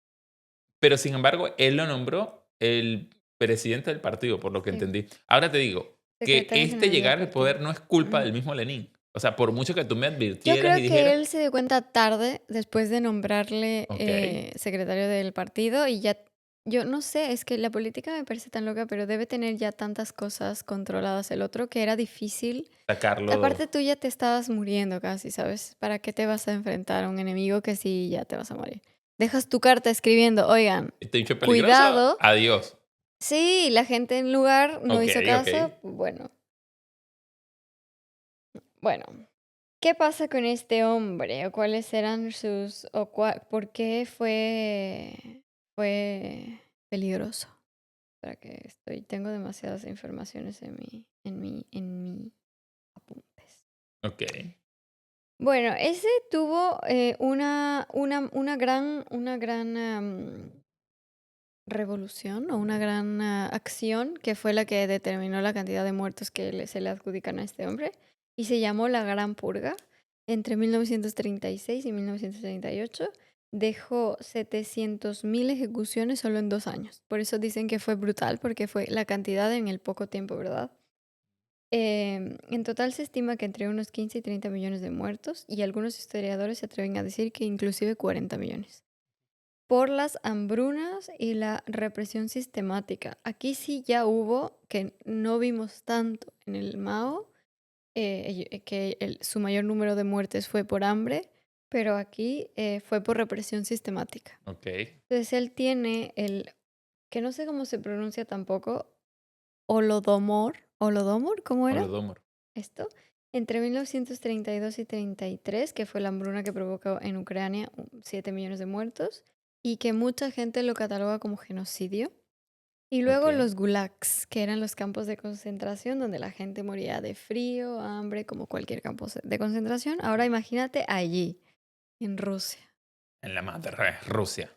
pero sin embargo, él lo nombró el presidente del partido, por lo que Sí, entendí. Ahora te digo, que secretario general del llegar al partido. poder no es culpa Ujú. del mismo Lenin. O sea, por mucho que tú me Yo advirtieras y creo que dijeras, él se dio cuenta tarde después de nombrarle ok, secretario del partido y ya, yo no sé, es que la política me parece tan loca, pero debe tener ya tantas cosas controladas el otro que era difícil. sacarlo. Aparte tú ya te estabas muriendo casi, ¿sabes? ¿Para qué te vas a enfrentar a un enemigo que sí ya te vas a morir? Dejas tu carta escribiendo, oigan, Este dicho peligroso, cuidado. adiós. Sí, la gente en lugar no Ok, hizo ok. caso, bueno. ¿Qué pasa con este hombre? ¿O cuáles eran sus... por qué fue peligroso? Para que tengo demasiadas informaciones en mi apuntes. Ok. Bueno, ese tuvo una gran revolución o una gran acción que fue la que determinó la cantidad de muertos que se le adjudican a este hombre y se llamó la Gran Purga. Entre 1936 y 1938 dejó 700.000 ejecuciones solo en 2 años. Por eso dicen que fue brutal, porque fue la cantidad en el poco tiempo, ¿verdad? En total se estima que entre unos 15 y 30 millones de muertos y algunos historiadores se atreven a decir que inclusive 40 millones por las hambrunas y la represión sistemática. Aquí sí ya hubo, que no vimos tanto en el Mao, que su mayor número de muertes fue por hambre, pero aquí fue por represión sistemática. Ok. Entonces él tiene que no sé cómo se pronuncia tampoco, Holodomor, ¿cómo era Holodomor. esto? Entre 1932 y 33, que fue la hambruna que provocó en Ucrania 7 millones de muertos y que mucha gente lo cataloga como genocidio. Y Ok. luego los gulags, que eran los campos de concentración donde la gente moría de frío, hambre, como cualquier campo de concentración. Ahora imagínate allí, en Rusia. En la madre, Rusia.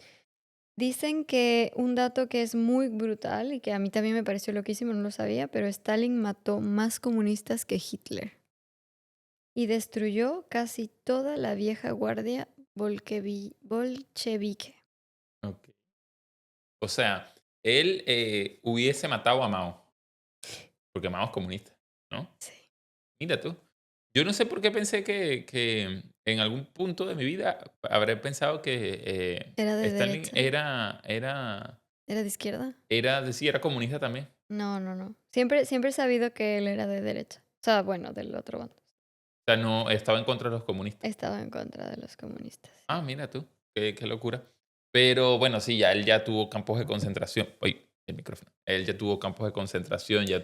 Dicen que un dato que es muy brutal y que a mí también me pareció loquísimo, no lo sabía, pero Stalin mató más comunistas que Hitler y destruyó casi toda la vieja guardia bolchevique. Ok. O sea, él hubiese matado a Mao, porque Mao es comunista, ¿no? Sí. Mira tú. Yo no sé por qué pensé que en algún punto de mi vida habré pensado que ¿Era de Stalin derecha? era ¿Era de izquierda? sí, era comunista también. No, no, no. Siempre he sabido que él era de derecha. O sea, bueno, del otro bando. O sea, no estaba en contra de los comunistas. Estaba en contra de los comunistas, sí. Ah, mira tú, qué locura. Pero bueno, sí, ya él ya tuvo campos de concentración. Uy, el micrófono. Él ya tuvo campos de concentración, ya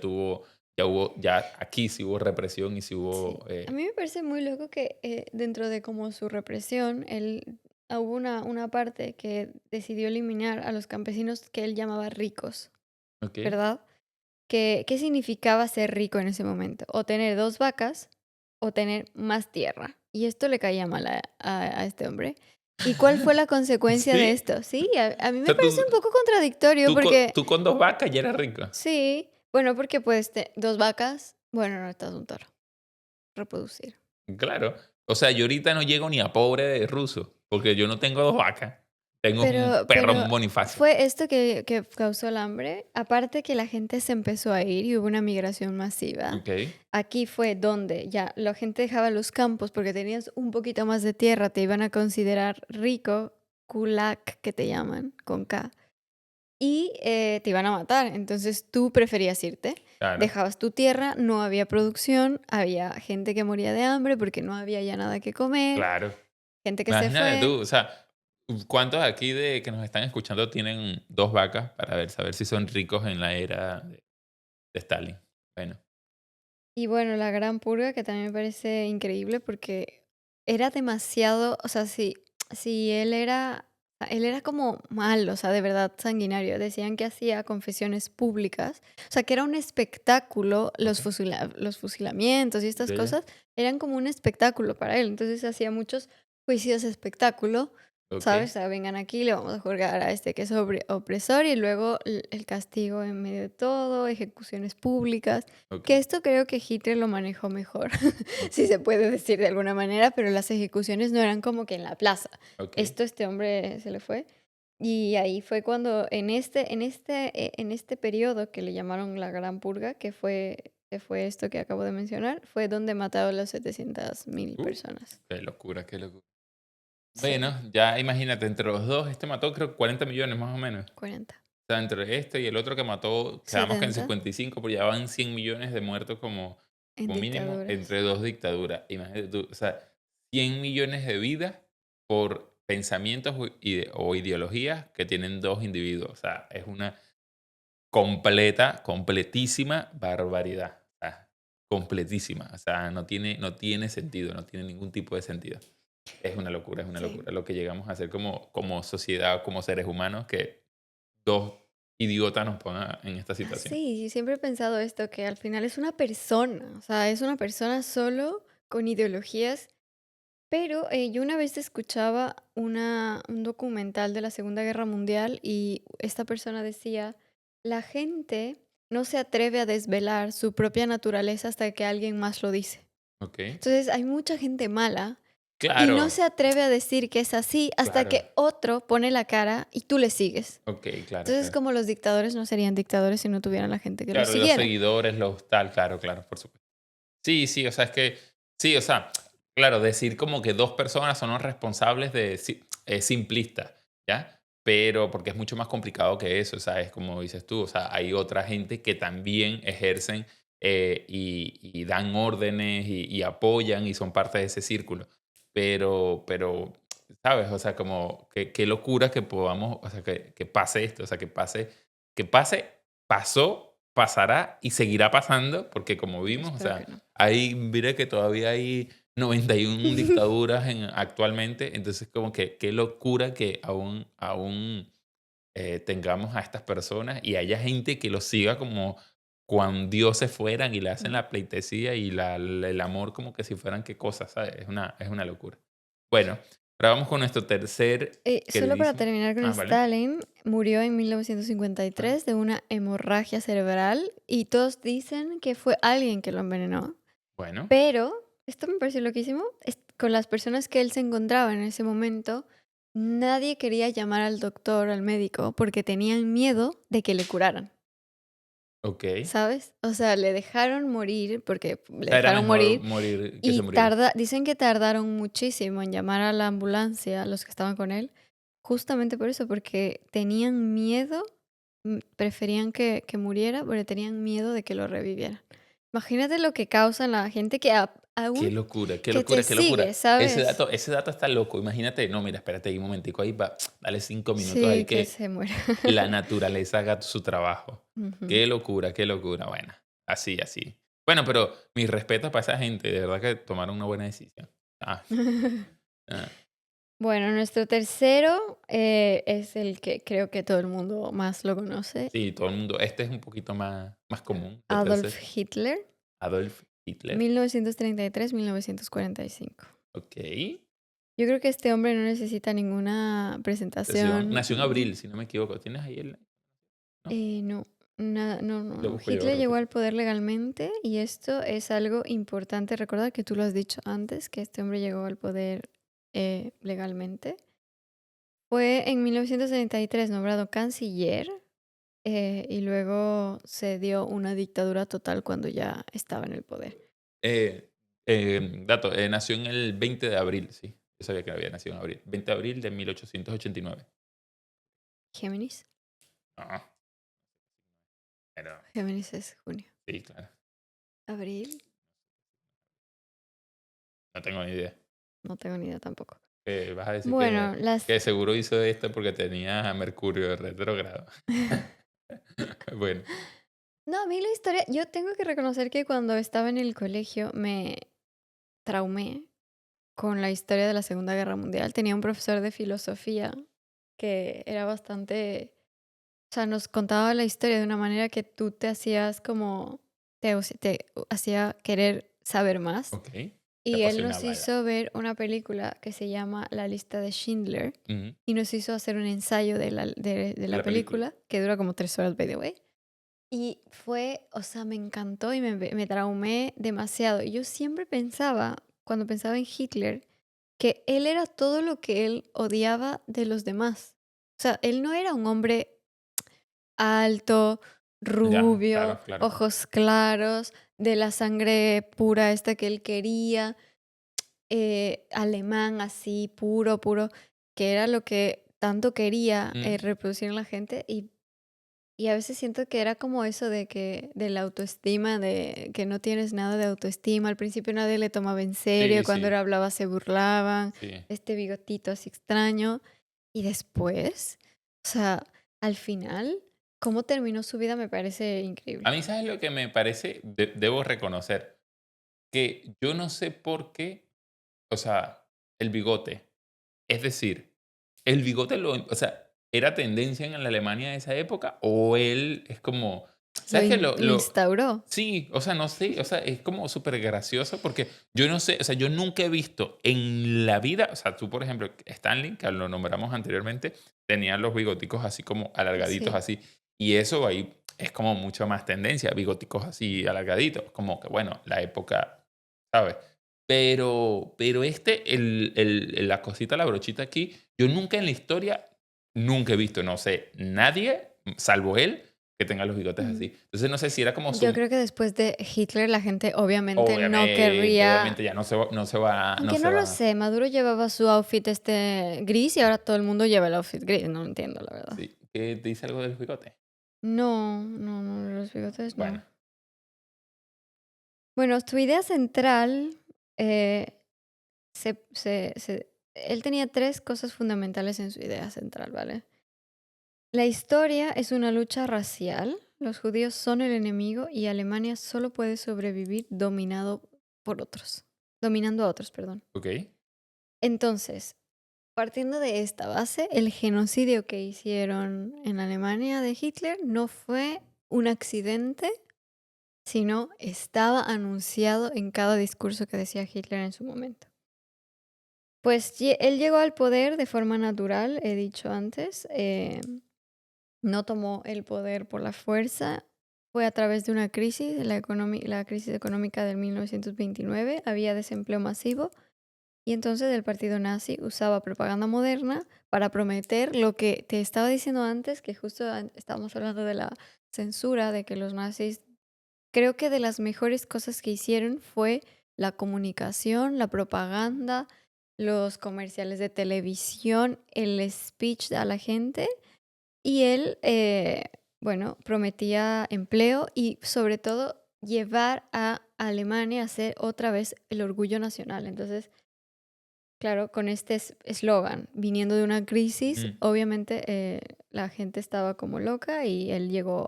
aquí sí hubo represión y sí Sí. hubo. A mí me parece muy loco que dentro de como su represión, hubo una parte que decidió eliminar a los campesinos que él llamaba ricos, Ok, ¿verdad? ¿Qué significaba ser rico en ese momento? O tener 2 vacas o tener más tierra. Y esto le caía mal a este hombre. ¿Y cuál fue la consecuencia de sí. esto? Sí, a mí O me sea, parece un poco contradictorio porque, tú con 2 vacas ya eras rico. sí, bueno, porque pues 2 vacas, bueno, no estás un toro, reproducir. Claro. O sea, yo ahorita no llego ni a pobre de ruso, porque yo no tengo 2 vacas. Tengo un perro, Pero un Bonifacio. fue esto que causó el hambre. Aparte que la gente se empezó a ir y hubo una migración masiva. Ok, Aquí fue donde ya la gente dejaba los campos porque tenías un poquito más de tierra, te iban a considerar rico, kulak, que te llaman, con K, y te iban a matar. Entonces tú preferías irte. claro, Dejabas tu tierra, no había producción, había gente que moría de hambre porque no había ya nada que comer, claro. gente que se Imagínate fue. tú, o sea, ¿cuántos aquí de que nos están escuchando tienen 2 vacas para saber si son ricos en la era de Stalin? Bueno, Y bueno, La Gran Purga, que también me parece increíble porque era demasiado, o sea, si él era como mal, o sea, de verdad sanguinario. Decían que hacía confesiones públicas, o sea, que era un espectáculo, ok, los fusilamientos y estas ya, ya, cosas eran como un espectáculo para él. Entonces hacía muchos juicios de espectáculo. ok, ¿Sabes? O sea, vengan aquí, le vamos a juzgar a este que es opresor y luego el castigo en medio de todo, ejecuciones públicas. ok, Que esto creo que Hitler lo manejó mejor, ok, si se puede decir de alguna manera, pero las ejecuciones no eran como que en la plaza. ok. Este hombre se le fue. Y ahí fue cuando en este periodo que le llamaron la Gran Purga, que fue esto que acabo de mencionar, fue donde mataron a las 700.000 Uh, personas. qué locura, qué locura. Sí, Bueno, ya imagínate, entre los dos, este mató creo que 40 millones más o menos. 40. O sea, entre este y el otro que mató, quedamos que en 70 55, pero ya van 100 millones de muertos en como mínimo dictaduras. entre dos dictaduras. Imagínate tú, o sea, 100 millones de vidas por pensamientos o ideologías que tienen dos individuos. O sea, es una completísima barbaridad. O sea, completísima. O sea, no tiene sentido, no tiene ningún tipo de sentido. Es una Sí. locura lo que llegamos a hacer como sociedad, como seres humanos, que dos idiotas nos pongan en esta situación. Sí, siempre he pensado esto, que al final es una persona, o sea, es una persona solo con ideologías, pero yo una vez escuchaba un documental de la Segunda Guerra Mundial y esta persona decía, la gente no se atreve a desvelar su propia naturaleza hasta que alguien más lo dice. ¿Ok? Entonces hay mucha gente mala y no Claro, se atreve a decir que es así hasta claro. que otro pone la cara y tú le sigues. Ok, claro, Entonces, claro. como los dictadores no serían dictadores si no tuvieran la gente que los Claro, los siguiera. seguidores, los tal, claro, claro, por supuesto. Sí, sí, o sea, es que, sí, o sea, claro, decir como que dos personas son los responsables es simplista, ¿ya? Pero porque es mucho más complicado que eso, o sea, es como dices tú, o sea, hay otra gente que también ejercen y dan órdenes y apoyan y son parte de ese círculo. Pero, ¿sabes? O sea, como qué locura que podamos, o sea, que pase esto, o sea, que pase, pasó, pasará y seguirá pasando, porque como vimos, o Espero que sea, no. mire que todavía hay 91 dictaduras actualmente, entonces como que qué locura que aún tengamos a estas personas y haya gente que los siga como cuando dioses fueran y le hacen Mm. la pleitesía y el amor como que si fueran qué cosas, ¿sabes? Es una locura. Bueno, ahora vamos con nuestro tercer Solo para queridísimo. terminar con Ah, vale. Stalin, murió en Ah, 1953 de una hemorragia cerebral y todos dicen que fue alguien que lo envenenó. bueno, Pero, esto me pareció loquísimo, con las personas que él se encontraba en ese momento, nadie quería llamar al doctor, al médico, porque tenían miedo de que le curaran. ok. ¿Sabes? O sea, le dejaron morir, porque le Era dejaron mejor morir morir que se y muriera. dicen que tardaron muchísimo en llamar a la ambulancia, los que estaban con él, justamente por eso, porque tenían miedo, preferían que muriera, pero tenían miedo de que lo revivieran. Imagínate lo que causa en la gente que aún Qué locura, qué que te locura, qué locura. sigue, Ese ¿sabes? dato, ese dato está loco. Imagínate, no, mira, espérate ahí un momentico ahí, dale 5 minutos ahí Sí, que que se muera. la naturaleza haga su trabajo. Ujú. Qué locura, qué locura. Bueno, así, así. Bueno, pero mis respetos para esa gente, de verdad que tomaron una buena decisión. Ah, ah, Bueno, nuestro tercero es el que creo que todo el mundo más lo conoce, sí, todo el mundo. Este es un poquito más común, el Adolf tercer. Hitler, Adolf Hitler. 1933-1945. Ok. Yo creo que este hombre no necesita ninguna presentación. Nació en abril, si no me equivoco. ¿Tienes ahí el...? No, No, no, lo no. busco yo Hitler llegó rápido. al poder legalmente y esto es algo importante recordar que tú lo has dicho antes, que este hombre llegó al poder legalmente. Fue en 1973 nombrado canciller y luego se dio una dictadura total cuando ya estaba en el poder. Dato, nació en el 20 de abril, sí. Yo sabía que había nacido en abril. 20 de abril de 1889. Géminis. No, pero Géminis es junio. sí, claro. Abril. No tengo ni idea. No tengo ni idea tampoco. Vas a decir Bueno, que seguro hizo esto porque tenía a Mercurio de retrógrado. Bueno, No, a mí la historia, yo tengo que reconocer que cuando estaba en el colegio me traumé con la historia de la Segunda Guerra Mundial. Tenía un profesor de filosofía que era bastante, o sea, nos contaba la historia de una manera que tú te hacías como, te hacía querer saber más. Ok. Te Y él nos apasionaba ya. hizo ver una película que se llama La lista de Schindler Ujú. y nos hizo hacer un ensayo de De la la película. película, que dura como 3 horas, by the way. Y fue, o sea, me encantó y me traumé demasiado. Y yo siempre pensaba, cuando pensaba en Hitler, que él era todo lo que él odiaba de los demás. O sea, él no era un hombre alto, Ya, rubio, claro, claro. ojos claros, de la sangre pura esta que él quería, alemán así, puro, puro, que era lo que tanto quería Mm. reproducir en la gente. Y a veces siento que era como eso de que de la autoestima, de que no tienes nada de autoestima. Al principio nadie le tomaba en serio, Sí, cuando él sí, hablaba se burlaban, sí. este bigotito así extraño. Y después, o sea, al final, cómo terminó su vida me parece A increíble. mí, ¿sabes lo que me parece? Debo reconocer que yo no sé por qué, o sea, el bigote. Es decir, el bigote o sea, ¿era tendencia en la Alemania de esa época? O él es como, ¿sabes qué? Lo instauró. Sí, o sea, no sé, o sea, es como súper gracioso porque yo no sé, o sea, yo nunca he visto en la vida, o sea, tú, por ejemplo, Stanley, que lo nombramos anteriormente, tenía los bigoticos así como alargaditos Sí. así. Y eso ahí es como mucho más tendencia, bigoticos así alargaditos, como que, bueno, la época, ¿sabes? Pero la cosita, la brochita aquí, yo nunca en la historia, nunca he visto, no sé, nadie, salvo él, que tenga los bigotes Ujú. así. Entonces no sé si era como Yo su... creo que después de Hitler la gente obviamente no Obviamente, querría. obviamente ya no Aunque se no lo va, sé, Maduro llevaba su outfit este gris y ahora todo el mundo lleva el outfit gris. No entiendo, la verdad. sí. ¿Qué te dice algo de los bigotes? No, no, no, los bigotes Bueno, no. Bueno, su idea central, eh, él tenía 3 cosas fundamentales en su idea central, ¿vale? La historia es una lucha racial, los judíos son el enemigo y Alemania solo puede sobrevivir dominando a otros, perdón. okey. Entonces, partiendo de esta base, el genocidio que hicieron en Alemania de Hitler no fue un accidente, sino estaba anunciado en cada discurso que decía Hitler en su momento. Pues él llegó al poder de forma natural, he dicho antes, no tomó el poder por la fuerza, fue a través de una crisis, la crisis económica del 1929, había desempleo masivo. Y entonces el partido nazi usaba propaganda moderna para prometer lo que te estaba diciendo antes, que justo estábamos hablando de la censura, de que los nazis, creo que de las mejores cosas que hicieron fue la comunicación, la propaganda, los comerciales de televisión, el speech a la gente. Y él, bueno, prometía empleo y sobre todo llevar a Alemania a ser otra vez el orgullo nacional. Entonces, claro, con este eslogan, viniendo de una crisis, Mm, obviamente la gente estaba como loca y él llegó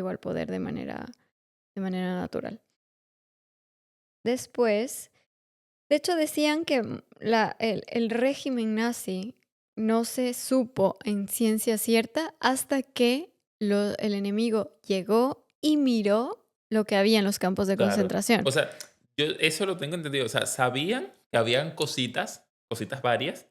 al poder de manera natural. Después, de hecho decían que el régimen nazi no se supo en ciencia cierta hasta que el enemigo llegó y miró lo que había en los campos de claro. concentración. O sea, yo eso lo tengo entendido. O sea, sabían que habían cositas varias,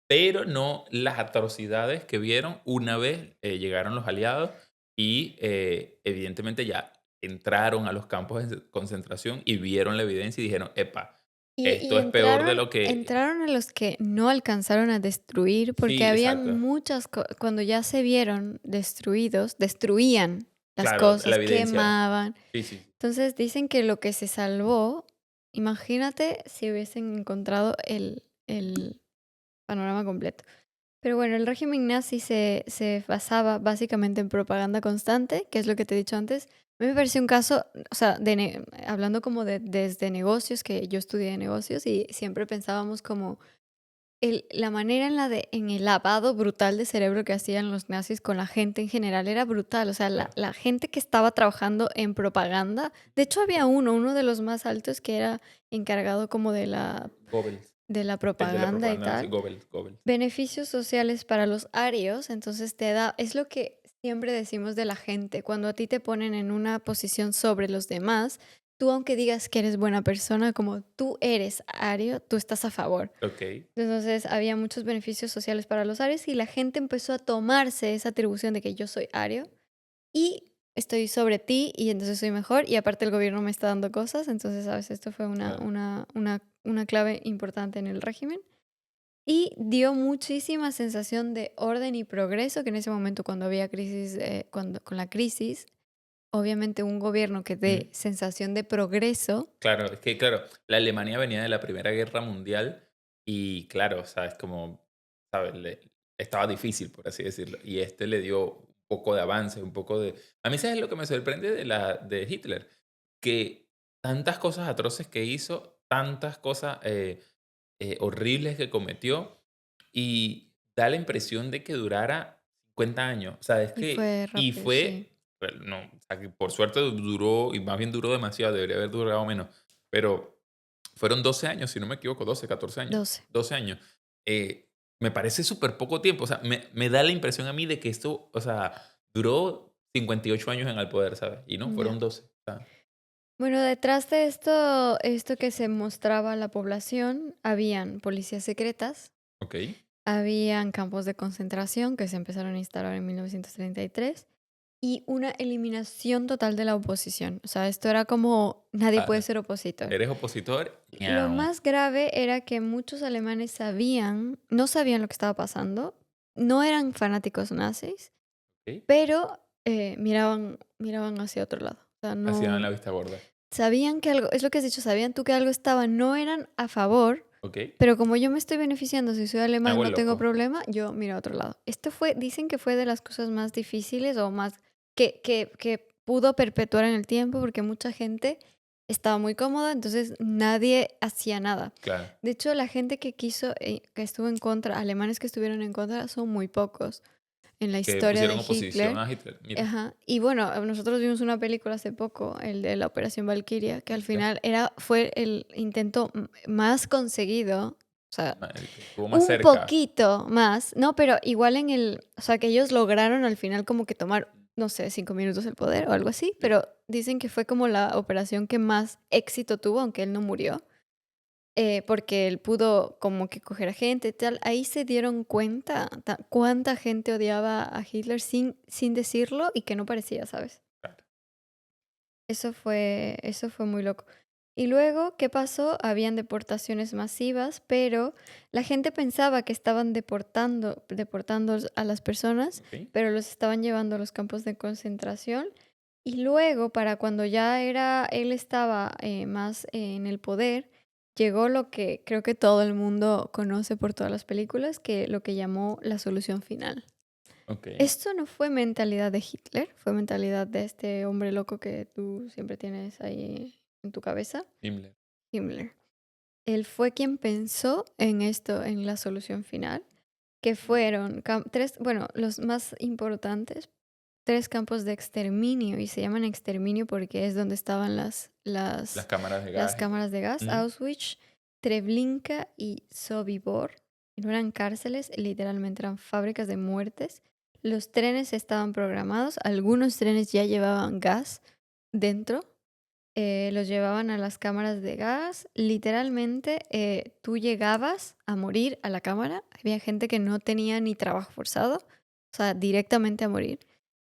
pero no las atrocidades que vieron una vez, llegaron los aliados y, evidentemente ya entraron a los campos de concentración y vieron la evidencia y dijeron: "Epa, Y esto es peor de lo que". entraron a los que no alcanzaron a destruir, porque Sí, habían exacto. cuando ya se vieron destruidos, destruían las Claro, la cosas, evidencia. quemaban. Sí, sí. Entonces dicen que lo que se salvó, imagínate si hubiesen encontrado el panorama completo. Pero bueno, el régimen nazi se basaba básicamente en propaganda constante, que es lo que te he dicho antes. A mí me pareció un caso, o sea, hablando como desde negocios, que yo estudié negocios y siempre pensábamos como la manera en el lavado brutal de cerebro que hacían los nazis con la gente en general era brutal. O sea, Claro. la gente que estaba trabajando en propaganda. De hecho, había uno de los más altos que era encargado como Goebbels. de la El de la propaganda y propaganda nazi, tal. Goebbels. Goebbels. Beneficios sociales para los arios, entonces te da, es lo que siempre decimos de la gente, cuando a ti te ponen en una posición sobre los demás, tú aunque digas que eres buena persona, como tú eres ario, tú estás a favor. Ok. Entonces había muchos beneficios sociales para los arios y la gente empezó a tomarse esa atribución de que yo soy ario y estoy sobre ti y entonces soy mejor y aparte el gobierno me está dando cosas, entonces, ¿sabes? Esto fue Claro. una clave importante en el régimen. Y dio muchísima sensación de orden y progreso, que en ese momento cuando había crisis, con la crisis, obviamente un gobierno que dé Mm. sensación de progreso, Claro, es que, claro, la Alemania venía de la Primera Guerra Mundial y, claro, o sea, es como, ¿sabes? Estaba difícil, por así decirlo. Y este le dio un poco de avance, un poco de... A mí, ¿sabes lo que me sorprende de Hitler? Que tantas cosas atroces que hizo, tantas cosas horribles que cometió y da la impresión de que durara 50 años. O sea, es y que... fue Y rápido, sí. fue... Bueno, no, o sea, que por suerte duró, y más bien duró demasiado, debería haber durado menos. Pero fueron 12 años, si no me equivoco, 12 14 años. 12. 12 años. Me parece súper poco tiempo. O sea, me da la impresión a mí de que esto, o sea, duró 58 años en el poder, ¿sabes? Y no, Ya. fueron 12. O sea, Bueno, detrás de esto que se mostraba a la población, habían policías secretas, ok. habían campos de concentración que se empezaron a instalar en 1933 y una eliminación total de la oposición. O sea, esto era como nadie puede Ah, ser opositor. ¿eres opositor? Lo Ñau. más grave era que muchos alemanes no sabían lo que estaba pasando, no eran fanáticos nazis, Ok. pero miraban hacia otro lado. O sea, Hacían no la vista gorda. sabían que algo, es lo que has dicho, sabían tú que algo estaba, no eran a favor, Ok. pero como yo me estoy beneficiando, si soy Me alemán, hago no el tengo loco. problema, yo miro a otro lado. Esto fue, dicen que fue de las cosas más difíciles o más que pudo perpetuar en el tiempo porque mucha gente estaba muy cómoda, entonces nadie hacía nada. Claro. De hecho, la gente que estuvo en contra, alemanes que estuvieron en contra, son muy pocos en la Que historia de pusieron oposición Hitler. a Hitler. Mira. Ajá. Y bueno, nosotros vimos una película hace poco, el de la Operación Valquiria, que al Mira. final fue el intento más conseguido, o sea, Marico, estuvo más un cerca. poquito más, ¿no? Pero igual o sea, que ellos lograron al final como que tomar, no sé, 5 minutos el poder o algo así, Sí. pero dicen que fue como la operación que más éxito tuvo, aunque él no murió, porque él pudo como que coger a gente y tal. Ahí se dieron cuenta cuánta gente odiaba a Hitler sin decirlo y que no parecía, ¿sabes? Claro. Eso fue muy loco. Y luego, ¿qué pasó? Habían deportaciones masivas, pero la gente pensaba que estaban deportando a las personas, Ok. pero los estaban llevando a los campos de concentración. Y luego, para cuando ya él estaba más en el poder, llegó lo que creo que todo el mundo conoce por todas las películas, que lo que llamó la solución final. Ok. Esto no fue mentalidad de Hitler, fue mentalidad de este hombre loco que tú siempre tienes ahí en tu cabeza, Himmler. Himmler. Él fue quien pensó en esto, en la solución final, que Mm. fueron bueno, los más importantes, tres campos de exterminio, y se llaman exterminio porque es donde estaban Las cámaras de las gas. cámaras de gas, Ujú. Auschwitz, Treblinka y Sobibor. No eran cárceles, literalmente eran fábricas de muertes. Los trenes estaban programados, algunos trenes ya llevaban gas dentro, los llevaban a las cámaras de gas. Literalmente, tú llegabas a morir a la cámara. Había gente que no tenía ni trabajo forzado, o sea, directamente a morir.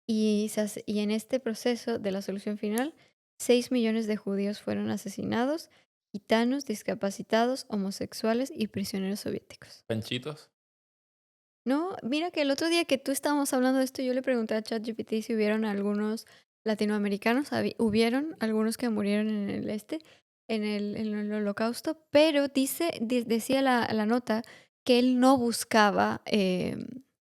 Y en este proceso de la solución final, 6 millones de judíos fueron asesinados, gitanos, discapacitados, homosexuales y prisioneros soviéticos. Panchitos. No, mira que el otro día que tú estábamos hablando de esto, yo le pregunté a ChatGPT si hubieron algunos latinoamericanos, hubieron algunos que murieron en el holocausto, pero decía la nota que él no buscaba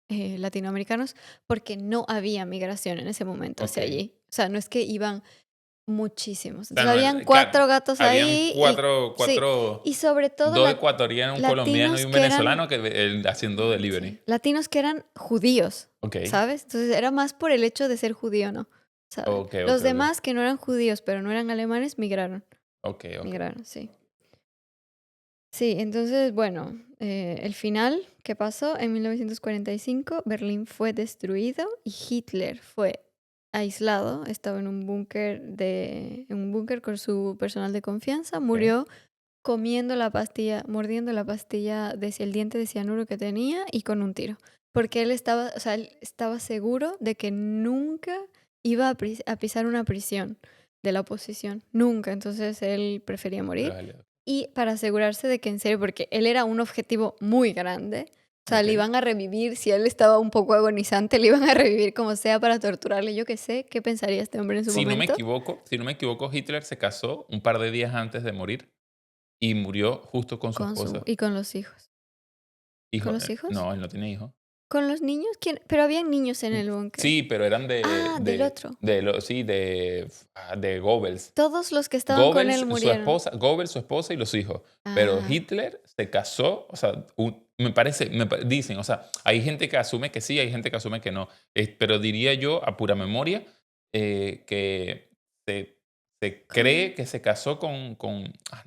latinoamericanos porque no había migración en ese momento Ok. hacia allí. O sea, no es que iban muchísimos. O sea, Entonces no, habían claro, 4 gatos habían ahí cuatro, sí, y sobre todo dos ecuatorianos, un colombiano y latinos un que eran, venezolano haciendo delivery. sí, latinos que eran judíos, Ok, ¿sabes? Entonces era más por el hecho de ser judío, ¿no? ¿Sabes? ok, ok, Los ok. demás que no eran judíos, pero no eran alemanes, migraron. Ok, ok. Migraron, sí. Sí, entonces, bueno, el final, ¿qué pasó? En 1945 Berlín fue destruido y Hitler fue aislado, estaba en un búnker con su personal de confianza, Ok. murió comiendo la pastilla, mordiendo la pastilla el diente de cianuro que tenía y con un tiro, porque él estaba, o sea, él estaba seguro de que nunca iba a pisar una prisión de la oposición, nunca, entonces él prefería Los morir. aliados. Y para asegurarse de que en serio, porque él era un objetivo muy grande, o sea, Ok. le iban a revivir, si él estaba un poco agonizante, le iban a revivir como sea para torturarle. Yo qué sé, ¿qué pensaría este hombre en su momento? Si no me equivoco, Hitler se casó un par de días antes de morir y murió justo con su esposa. Y con los hijos. ¿Con Hijo, los hijos? no, él no tiene hijos. ¿Con los niños? ¿Quién? Pero habían niños en el búnker. Sí, pero eran Ah, del otro. sí, de Goebbels. Todos los que estaban con él murieron. Goebbels, su esposa y los hijos. Pero Ah, Hitler se casó, o sea, dicen, o sea, hay gente que asume que sí, hay gente que asume que no. Pero diría yo, a pura memoria, que se cree con... que se casó no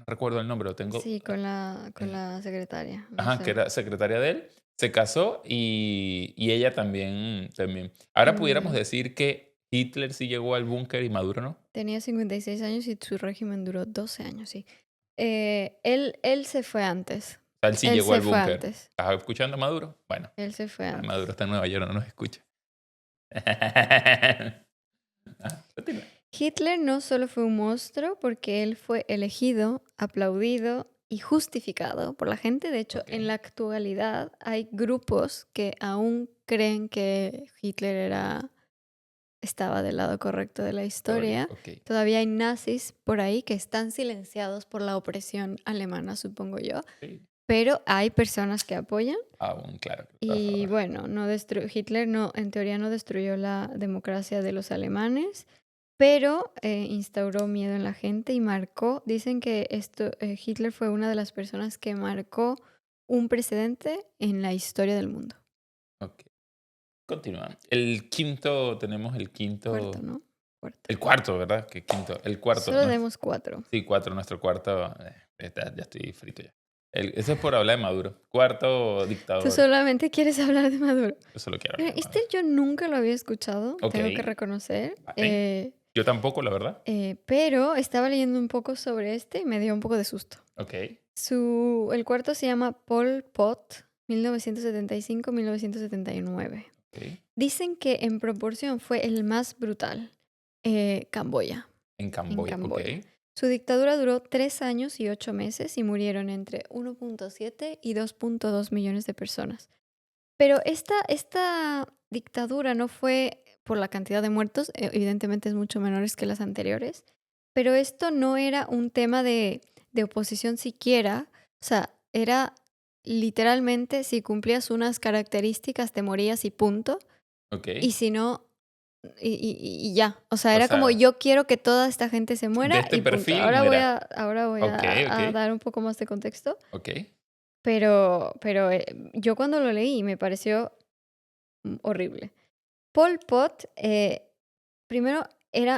recuerdo el nombre, lo tengo. Sí, con eh, la secretaria, no Ajá, que sé. era secretaria de él, se casó y ella también. Ahora pudiéramos Mm, decir que Hitler sí llegó al búnker y Maduro no. Tenía 56 años y su régimen duró 12 años, sí. Él se fue antes. O sea, él sí Él llegó se al fue búnker. antes. ¿Estás escuchando a Maduro? Bueno, Él se fue Maduro antes. está en Nueva York, no nos escucha. Continúa. Hitler no solo fue un monstruo porque él fue elegido, aplaudido y justificado por la gente. De hecho, Ok, en la actualidad hay grupos que aún creen que estaba del lado correcto de la historia, historia. ok. Todavía hay nazis por ahí que están silenciados por la opresión alemana, supongo yo. Sí, Pero hay personas que apoyan. aún, claro, que está a Y favor. bueno, Hitler no, en teoría no destruyó la democracia de los alemanes, pero instauró miedo en la gente y dicen que Hitler fue una de las personas que marcó un precedente en la historia del mundo. Ok, continúa. Tenemos el Cuarto, quinto, ¿no? Cuarto. el cuarto, ¿verdad? ¿Qué quinto? El cuarto, Solo no. demos 4. Sí, cuatro, nuestro cuarto. Ya estoy frito ya. Eso es por hablar de Maduro. Cuarto Tú dictador. solamente quieres hablar de Maduro. Yo solo quiero Mira, hablar de este Maduro. yo nunca lo había escuchado, Ok, tengo que reconocer. vale. Yo tampoco, la verdad. Pero estaba leyendo un poco sobre este y me dio un poco de susto. Ok, El cuarto se llama Pol Pot, 1975-1979. ok. Dicen que en proporción fue el más brutal. Camboya, En en Camboya, ok. Camboya. Su dictadura duró 3 años y 8 meses y murieron entre 1.7 y 2.2 millones de personas. Pero esta dictadura no fue por la cantidad de muertos, evidentemente es mucho menores que las anteriores, pero esto no era un tema de oposición siquiera, o sea, era literalmente si cumplías unas características te morías y punto, Ok. y si no, y ya, o sea, O era como sea, yo quiero que toda esta gente se de muera este y punto. perfil muera. Ahora voy Ok, ok, a dar un poco más de contexto, ok. pero yo cuando lo leí me pareció horrible. Pol Pot, primero,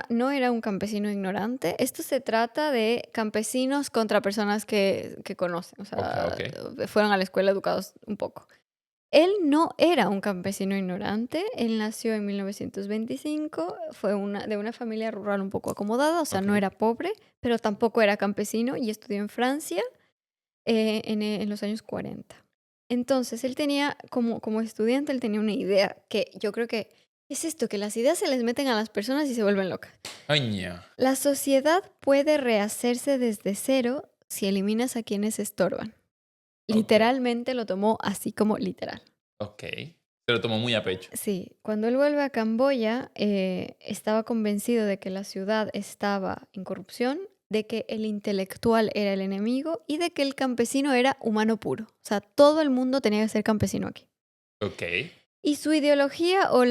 no era un campesino ignorante. Esto se trata de campesinos contra personas que conocen, o Ok, sea, ok. fueron a la escuela educados un poco. Él no era un campesino ignorante, él nació en 1925, fue de una familia rural un poco acomodada, o sea, Ok. no era pobre, pero tampoco era campesino y estudió en Francia en los años 40. Entonces, él tenía, como estudiante, él tenía una idea que yo creo que es esto, que las ideas se les meten a las personas y se vuelven locas. Aña. La sociedad puede rehacerse desde cero si eliminas a quienes estorban. Ok, Literalmente lo tomó así como literal. ok. Se lo tomó muy a pecho. Sí, cuando él vuelve a Camboya, estaba convencido de que la ciudad estaba en corrupción, de que el intelectual era el enemigo y de que el campesino era humano puro. O sea, todo el mundo tenía que ser campesino aquí. Ok. Y su ideología o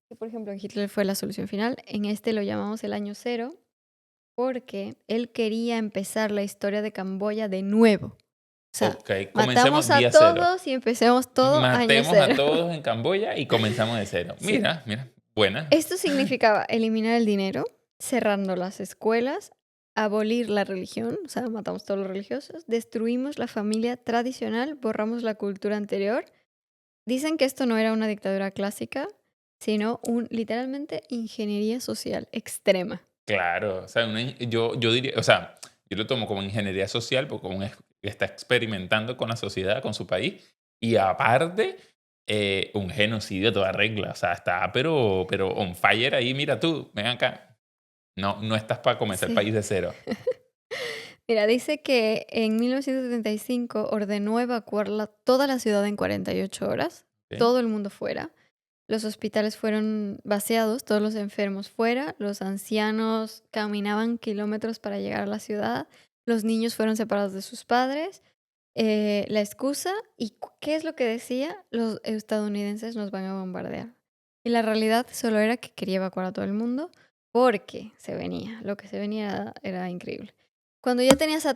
que, por ejemplo, en Hitler fue la solución final. En este lo llamamos el año cero porque él quería empezar la historia de Camboya de nuevo. O sea, Ok, matamos comencemos a día cero. todos y empecemos todo año Matemos a cero. todos en Camboya y comenzamos de cero. Sí. Mira, buena. Esto significaba eliminar el dinero, cerrando las escuelas, abolir la religión, o sea, matamos todos los religiosos, destruimos la familia tradicional, borramos la cultura anterior. Dicen que esto no era una dictadura clásica, sino literalmente ingeniería social extrema. Claro, o sea, yo diría, o sea, yo lo tomo como ingeniería social porque está experimentando con la sociedad, con su país, y aparte, un genocidio a toda regla, o sea, está pero on fire ahí, mira tú, ven acá, no estás para comenzar el Sí. país de cero. Mira, dice que en 1975 ordenó evacuar toda la ciudad en 48 horas, ¿Ok? todo el mundo fuera. Los hospitales fueron vaciados, todos los enfermos fuera, los ancianos caminaban kilómetros para llegar a la ciudad, los niños fueron separados de sus padres. La excusa, ¿y qué es lo que decía? Los estadounidenses nos van a bombardear. Y la realidad solo era que quería evacuar a todo el mundo porque lo que se venía era increíble. Cuando ya tenías a a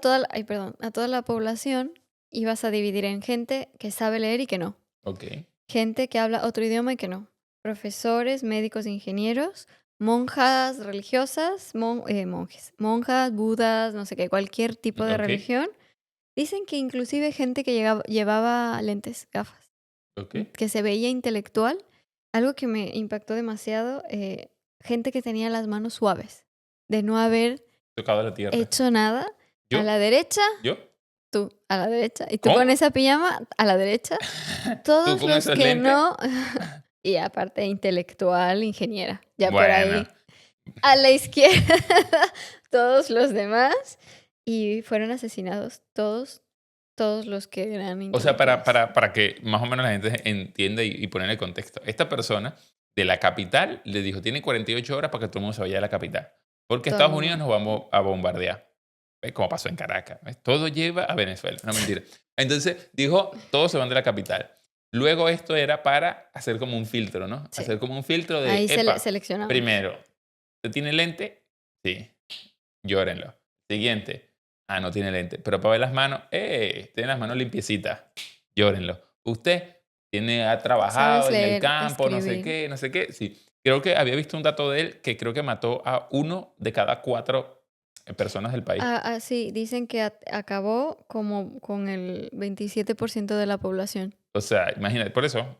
toda la población, ibas a dividir en gente que sabe leer y que no. Ok, Gente que habla otro idioma y que no. Profesores, médicos, ingenieros, monjas religiosas, monjes, monjas, budas, no sé qué, cualquier tipo de ok, religión. Dicen que inclusive gente que llevaba lentes, gafas, ok. que se veía intelectual. Algo que me impactó demasiado, gente que tenía las manos suaves, de no haber Tocado la tierra. hecho nada. A ¿Yo? la derecha, ¿Yo? tú, a la derecha. Y tú con ¿Cómo? esa pijama, a la derecha. ¿Tú Todos con los esos que lentes? no, y aparte intelectual, ingeniera, ya por Bueno, ahí. A la izquierda, todos los demás. Y fueron asesinados todos los que eran o sea, intelectuales. para que más o menos la gente entienda y poner el contexto. Esta persona de la capital le dijo, tiene 48 horas para que todo el mundo se vaya de la capital. Porque Todo el Estados mundo. Unidos nos vamos a bombardear. ¿Ves? Como pasó en Caracas. ¿Ves? Todo lleva a Venezuela. No, mentira. Entonces dijo, todos se van de la capital. Luego esto era para hacer como un filtro, ¿no? Sí. Hacer como un filtro de, Ahí epa, seleccionamos. primero, ¿usted tiene lente? Sí, llórenlo. Siguiente, no tiene lente. Pero para ver las manos, tiene las manos limpiecitas, llórenlo. Usted ha Sabes trabajado en el leer, campo, no sé escribir. qué, no sé qué. Sí, creo que había visto un dato de él que creo que mató a 1 de cada 4 personas del país. Sí, dicen que acabó como con el 27% de la población. O sea, imagínate, por eso,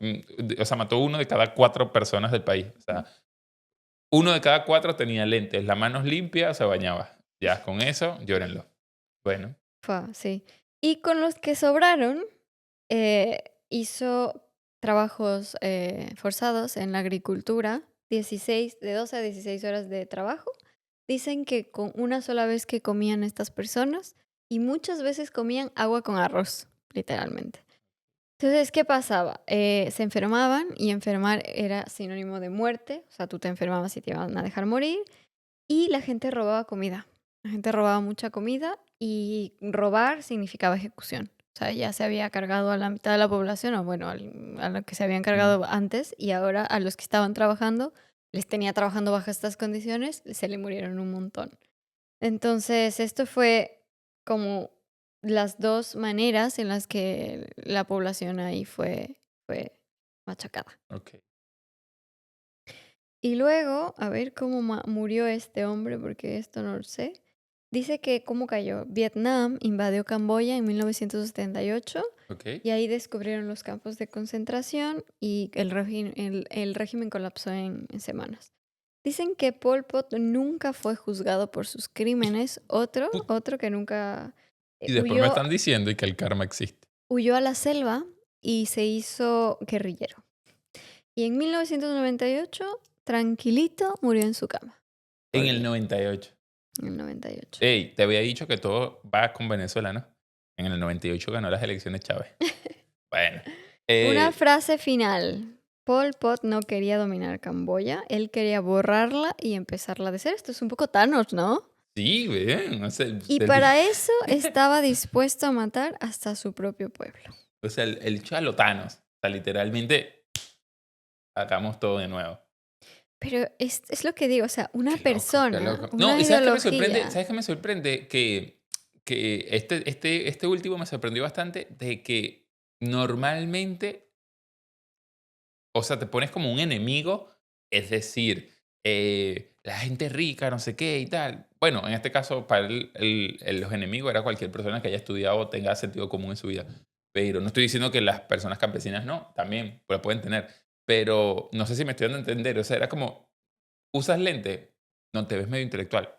o sea, mató 1 de cada 4 personas del país. O sea, 1 de cada 4 tenía lentes, las manos limpias, se bañaba. Ya, con eso, llórenlo. Bueno, Sí. Y con los que sobraron, hizo trabajos forzados en la agricultura, de 12 a 16 horas de trabajo. Dicen que con una sola vez que comían estas personas y muchas veces comían agua con arroz, literalmente. Entonces, ¿qué pasaba? Se enfermaban y enfermar era sinónimo de muerte, o sea, tú te enfermabas y te iban a dejar morir, y la gente robaba comida. La gente robaba mucha comida y robar significaba ejecución. O sea, ya se había cargado a la mitad de la población, o bueno, a lo que se habían mm, cargado antes, y ahora a los que estaban trabajando, les tenía trabajando bajo estas condiciones, se le murieron un montón. Entonces, esto fue como las dos maneras en las que la población ahí fue machacada. ok. Y luego, a ver cómo murió este hombre, porque esto no lo sé. Dice que cómo cayó. Vietnam invadió Camboya en 1978 Ok. y ahí descubrieron los campos de concentración y el régimen colapsó en semanas. Dicen que Pol Pot nunca fue juzgado por sus crímenes. Put- Otro que nunca Y después me huyó, están diciendo y que el karma existe. huyó a la selva y se hizo guerrillero. Y en 1998, tranquilito, murió en su cama. En el Olvidé, 98. en el 98. Ey, te había dicho que todo va con Venezuela, ¿no? En el 98 ganó las elecciones Chávez. Bueno. Una eh, frase final. Pol Pot no quería dominar Camboya, él quería borrarla y empezarla de cero. Esto es un poco Thanos, ¿no? sí, güey. No sé, Y para eso estaba dispuesto a matar hasta su propio pueblo. o sea, el chalotanos. O sea, literalmente, sacamos todo de nuevo. Pero es lo que digo, o sea, una Qué loco, qué persona, loco. No, una y ¿sabes qué me sorprende? ideología. ¿Sabes qué me sorprende? Que este último me sorprendió bastante de que normalmente, o sea, te pones como un enemigo, es decir, la gente rica, no sé qué y tal. Bueno, en este caso, para los enemigos era cualquier persona que haya estudiado o tenga sentido común en su vida. Pero no estoy diciendo que las personas campesinas no, también lo pueden tener. Pero no sé si me estoy dando a entender. O sea, era como, ¿usas lente? No, te ves medio intelectual.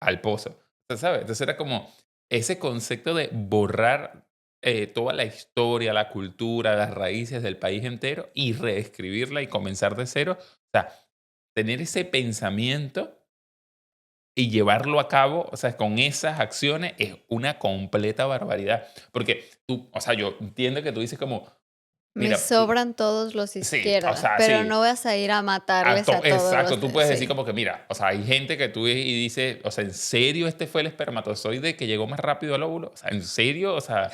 Al pozo. O sea, ¿sabes? Entonces era como ese concepto de borrar toda la historia, la cultura, las raíces del país entero y reescribirla y comenzar de cero. O sea, tener ese pensamiento y llevarlo a cabo, o sea, con esas acciones es una completa barbaridad. Porque tú, o sea, yo entiendo que tú dices como, Me mira, sobran todos los sí, o izquierda, sea, pero sí, no vas a ir a matarles a todos Exacto, los tú de puedes decir sí. como que, mira, o sea, hay gente que tú ves y dice, o sea, ¿en serio este fue el espermatozoide que llegó más rápido al óvulo? O sea, ¿en serio? O sea,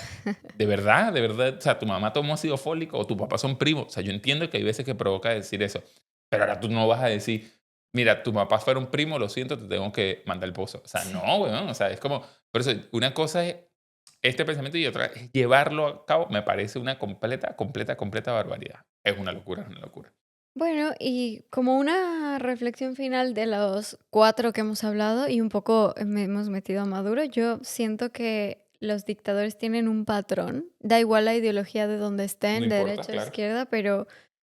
de verdad, o sea, tu mamá tomó ácido fólico o tu papá son primos. O sea, yo entiendo que hay veces que provoca decir eso, pero ahora tú no vas a decir, mira, tu papá fueron primo, lo siento, te tengo que mandar el pozo. O sea, Sí. no, weón, o sea, es como, por eso, una cosa es este pensamiento y otra es llevarlo a cabo, me parece una completa barbaridad. Es una locura, es una locura. Bueno, y como una reflexión final de los 4 que hemos hablado y un poco me hemos metido a Maduro, yo siento que los dictadores tienen un patrón, da igual la ideología de donde No estén, de importa, derecha o claro. izquierda, pero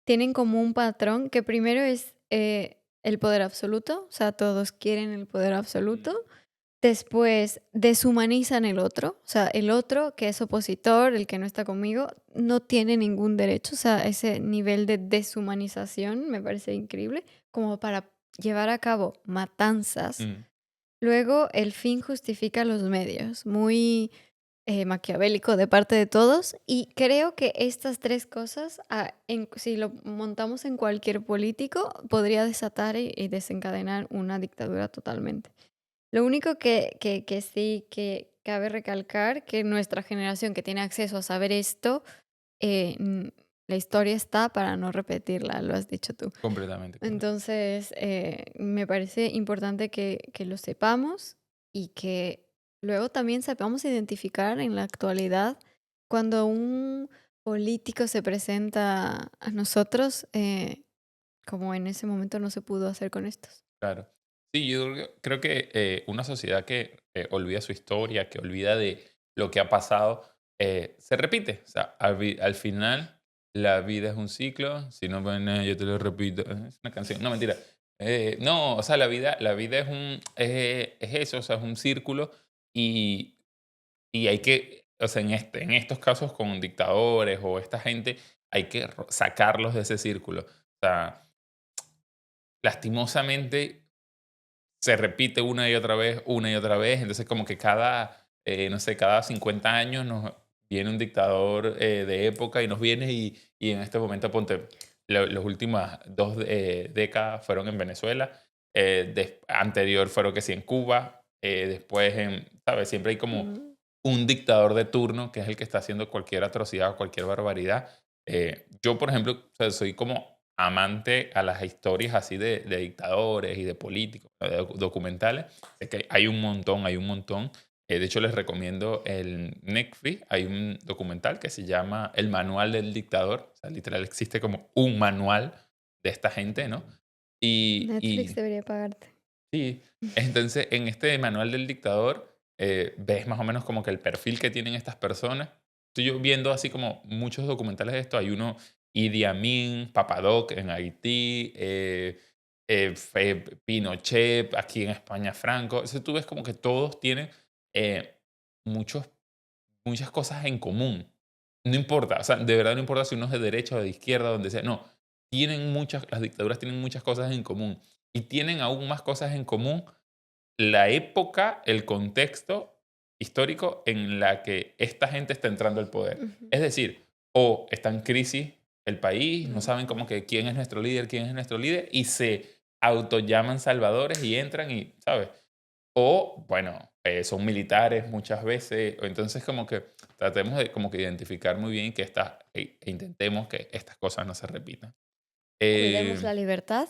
tienen como un patrón que primero es el poder absoluto, o sea, todos quieren el poder Mm, absoluto. Después deshumanizan el otro, o sea, el otro que es opositor, el que no está conmigo, no tiene ningún derecho, o sea, ese nivel de deshumanización me parece increíble, como para llevar a cabo matanzas. mm, Luego, el fin justifica los medios, muy maquiavélico de parte de todos, y creo que estas 3 cosas, si lo montamos en cualquier político, podría desatar y desencadenar una dictadura totalmente. Lo único que sí que cabe recalcar, que nuestra generación que tiene acceso a saber esto, eh, mm, la historia está para no repetirla, lo has dicho tú. completamente, completamente. Entonces, me parece importante que lo sepamos y que luego también sepamos identificar en la actualidad cuando un político se presenta a nosotros, como en ese momento no se pudo hacer con estos. Claro. Sí, yo creo que una sociedad que olvida su historia, que olvida de lo que ha pasado, se repite. O sea, al final la vida es un ciclo. Si no, bueno, yo te lo repito. Es una canción. No, mentira. No, o sea, la vida es eso, o sea, es un círculo y, y hay que, o sea, en estos casos con dictadores o esta gente, hay que sacarlos de ese círculo. O sea, lastimosamente se repite una y otra vez, entonces como que cada, no sé, cada 50 años nos viene un dictador de época y nos viene y en este momento, ponte, las últimas 2 décadas fueron en Venezuela, anterior fueron que sí en Cuba, después en, ¿sabes? Siempre hay como Mm. un dictador de turno que es el que está haciendo cualquier atrocidad o cualquier barbaridad. Yo, por ejemplo, o sea, soy como amante a las historias así de dictadores y de políticos, de documentales. Es que hay un montón, hay un montón. De hecho, les recomiendo el Netflix. Hay un documental que se llama El Manual del Dictador. O sea, literal existe como un manual de esta gente, ¿no? Netflix Y debería pagarte. sí, entonces en este manual del dictador ves más o menos como que el perfil que tienen estas personas. Estoy yo viendo así como muchos documentales de esto. Hay uno, Idi Amin, Papadoc en Haití, Pinochet, aquí en España Franco. Entonces tú ves como que todos tienen eh, muchos, muchas cosas en común. No importa, o sea, de verdad no importa si uno es de derecha o de izquierda, donde sea. No, las dictaduras tienen muchas cosas en común y tienen aún más cosas en común la época, el contexto histórico en la que esta gente está entrando al poder. Ujú, Es decir, o está en crisis el país, no ujú. saben como que quién es nuestro líder y se autollaman salvadores y entran y, ¿sabes? O, bueno, son militares muchas veces, o entonces como que tratemos de como que identificar muy bien que intentemos que estas cosas no se repitan. Cuidemos Eh, la libertad.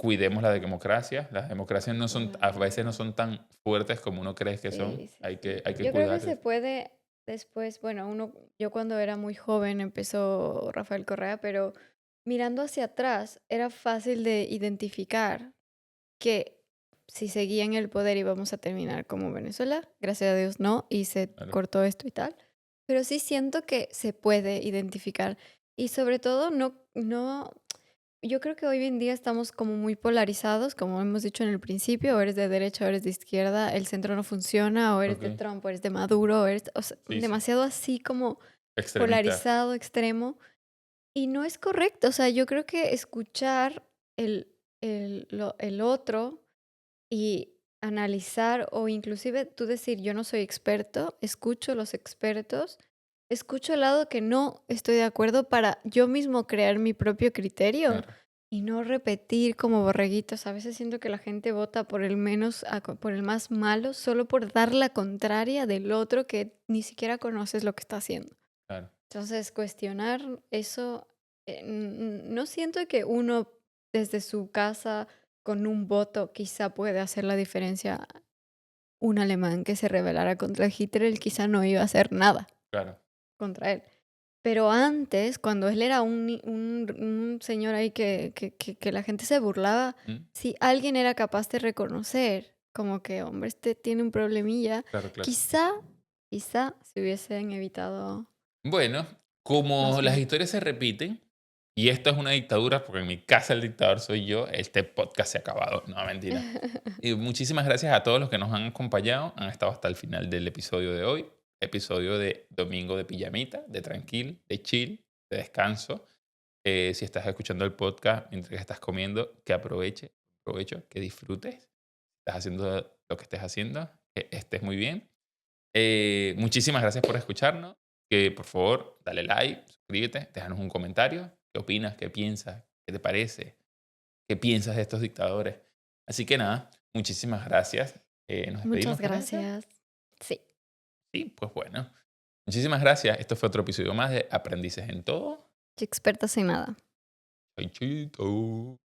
cuidemos la democracia. Las democracias no son, a veces no Claro. son tan fuertes como uno cree que son. Sí, sí, sí. Hay que Yo creo que se cuidarlas. puede después, bueno, yo cuando era muy joven empezó Rafael Correa, pero mirando hacia atrás era fácil de identificar que si seguía en el poder íbamos a terminar como Venezuela. Gracias a Dios no, y se Claro, cortó esto y tal. Pero sí siento que se puede identificar. Y sobre todo, yo creo que hoy en día estamos como muy polarizados, como hemos dicho en el principio, o eres de derecha o eres de izquierda, el centro no funciona, o eres de ok. Trump o eres de Maduro, o sea, Sí, sí. demasiado así como Extremista. polarizado, extremo. Y no es correcto, o sea, yo creo que escuchar el otro y analizar o inclusive tú decir, yo no soy experto, escucho los expertos, escucho el lado que no estoy de acuerdo para yo mismo crear mi propio criterio Claro, y no repetir como borreguitos. A veces siento que la gente vota por el menos, por el más malo, solo por dar la contraria del otro que ni siquiera conoces lo que está haciendo. claro. Entonces, cuestionar eso, no siento que uno desde su casa con un voto quizá puede hacer la diferencia. Un alemán que se rebelara contra Hitler, él quizá no iba a hacer nada Claro. contra él. Pero antes, cuando él era un señor ahí que la gente se burlaba, Mm, si alguien era capaz de reconocer como que, hombre, este tiene un problemilla, claro, claro. quizá, quizá se hubiesen evitado Bueno, como más las mal. historias se repiten, y esto es una dictadura, porque en mi casa el dictador soy yo, este podcast se ha acabado. No, mentira. Y muchísimas gracias a todos los que nos han acompañado, han estado hasta el final del episodio de hoy, episodio de domingo de pijamita, de tranquil, de chill, de descanso. Si estás escuchando el podcast mientras estás comiendo, que provecho, que disfrutes. Estás haciendo lo que estés haciendo, que estés muy bien. Muchísimas gracias por escucharnos. Que por favor, dale like, suscríbete, déjanos un comentario. ¿Qué opinas? ¿Qué piensas? ¿Qué te parece? ¿Qué piensas de estos dictadores? Así que nada, muchísimas gracias. Nos Muchas despedimos con esto. gracias. Sí, Sí, pues bueno. Muchísimas gracias. Esto fue otro episodio más de Aprendices en Todo. soy experta sin nada. Chau, chito.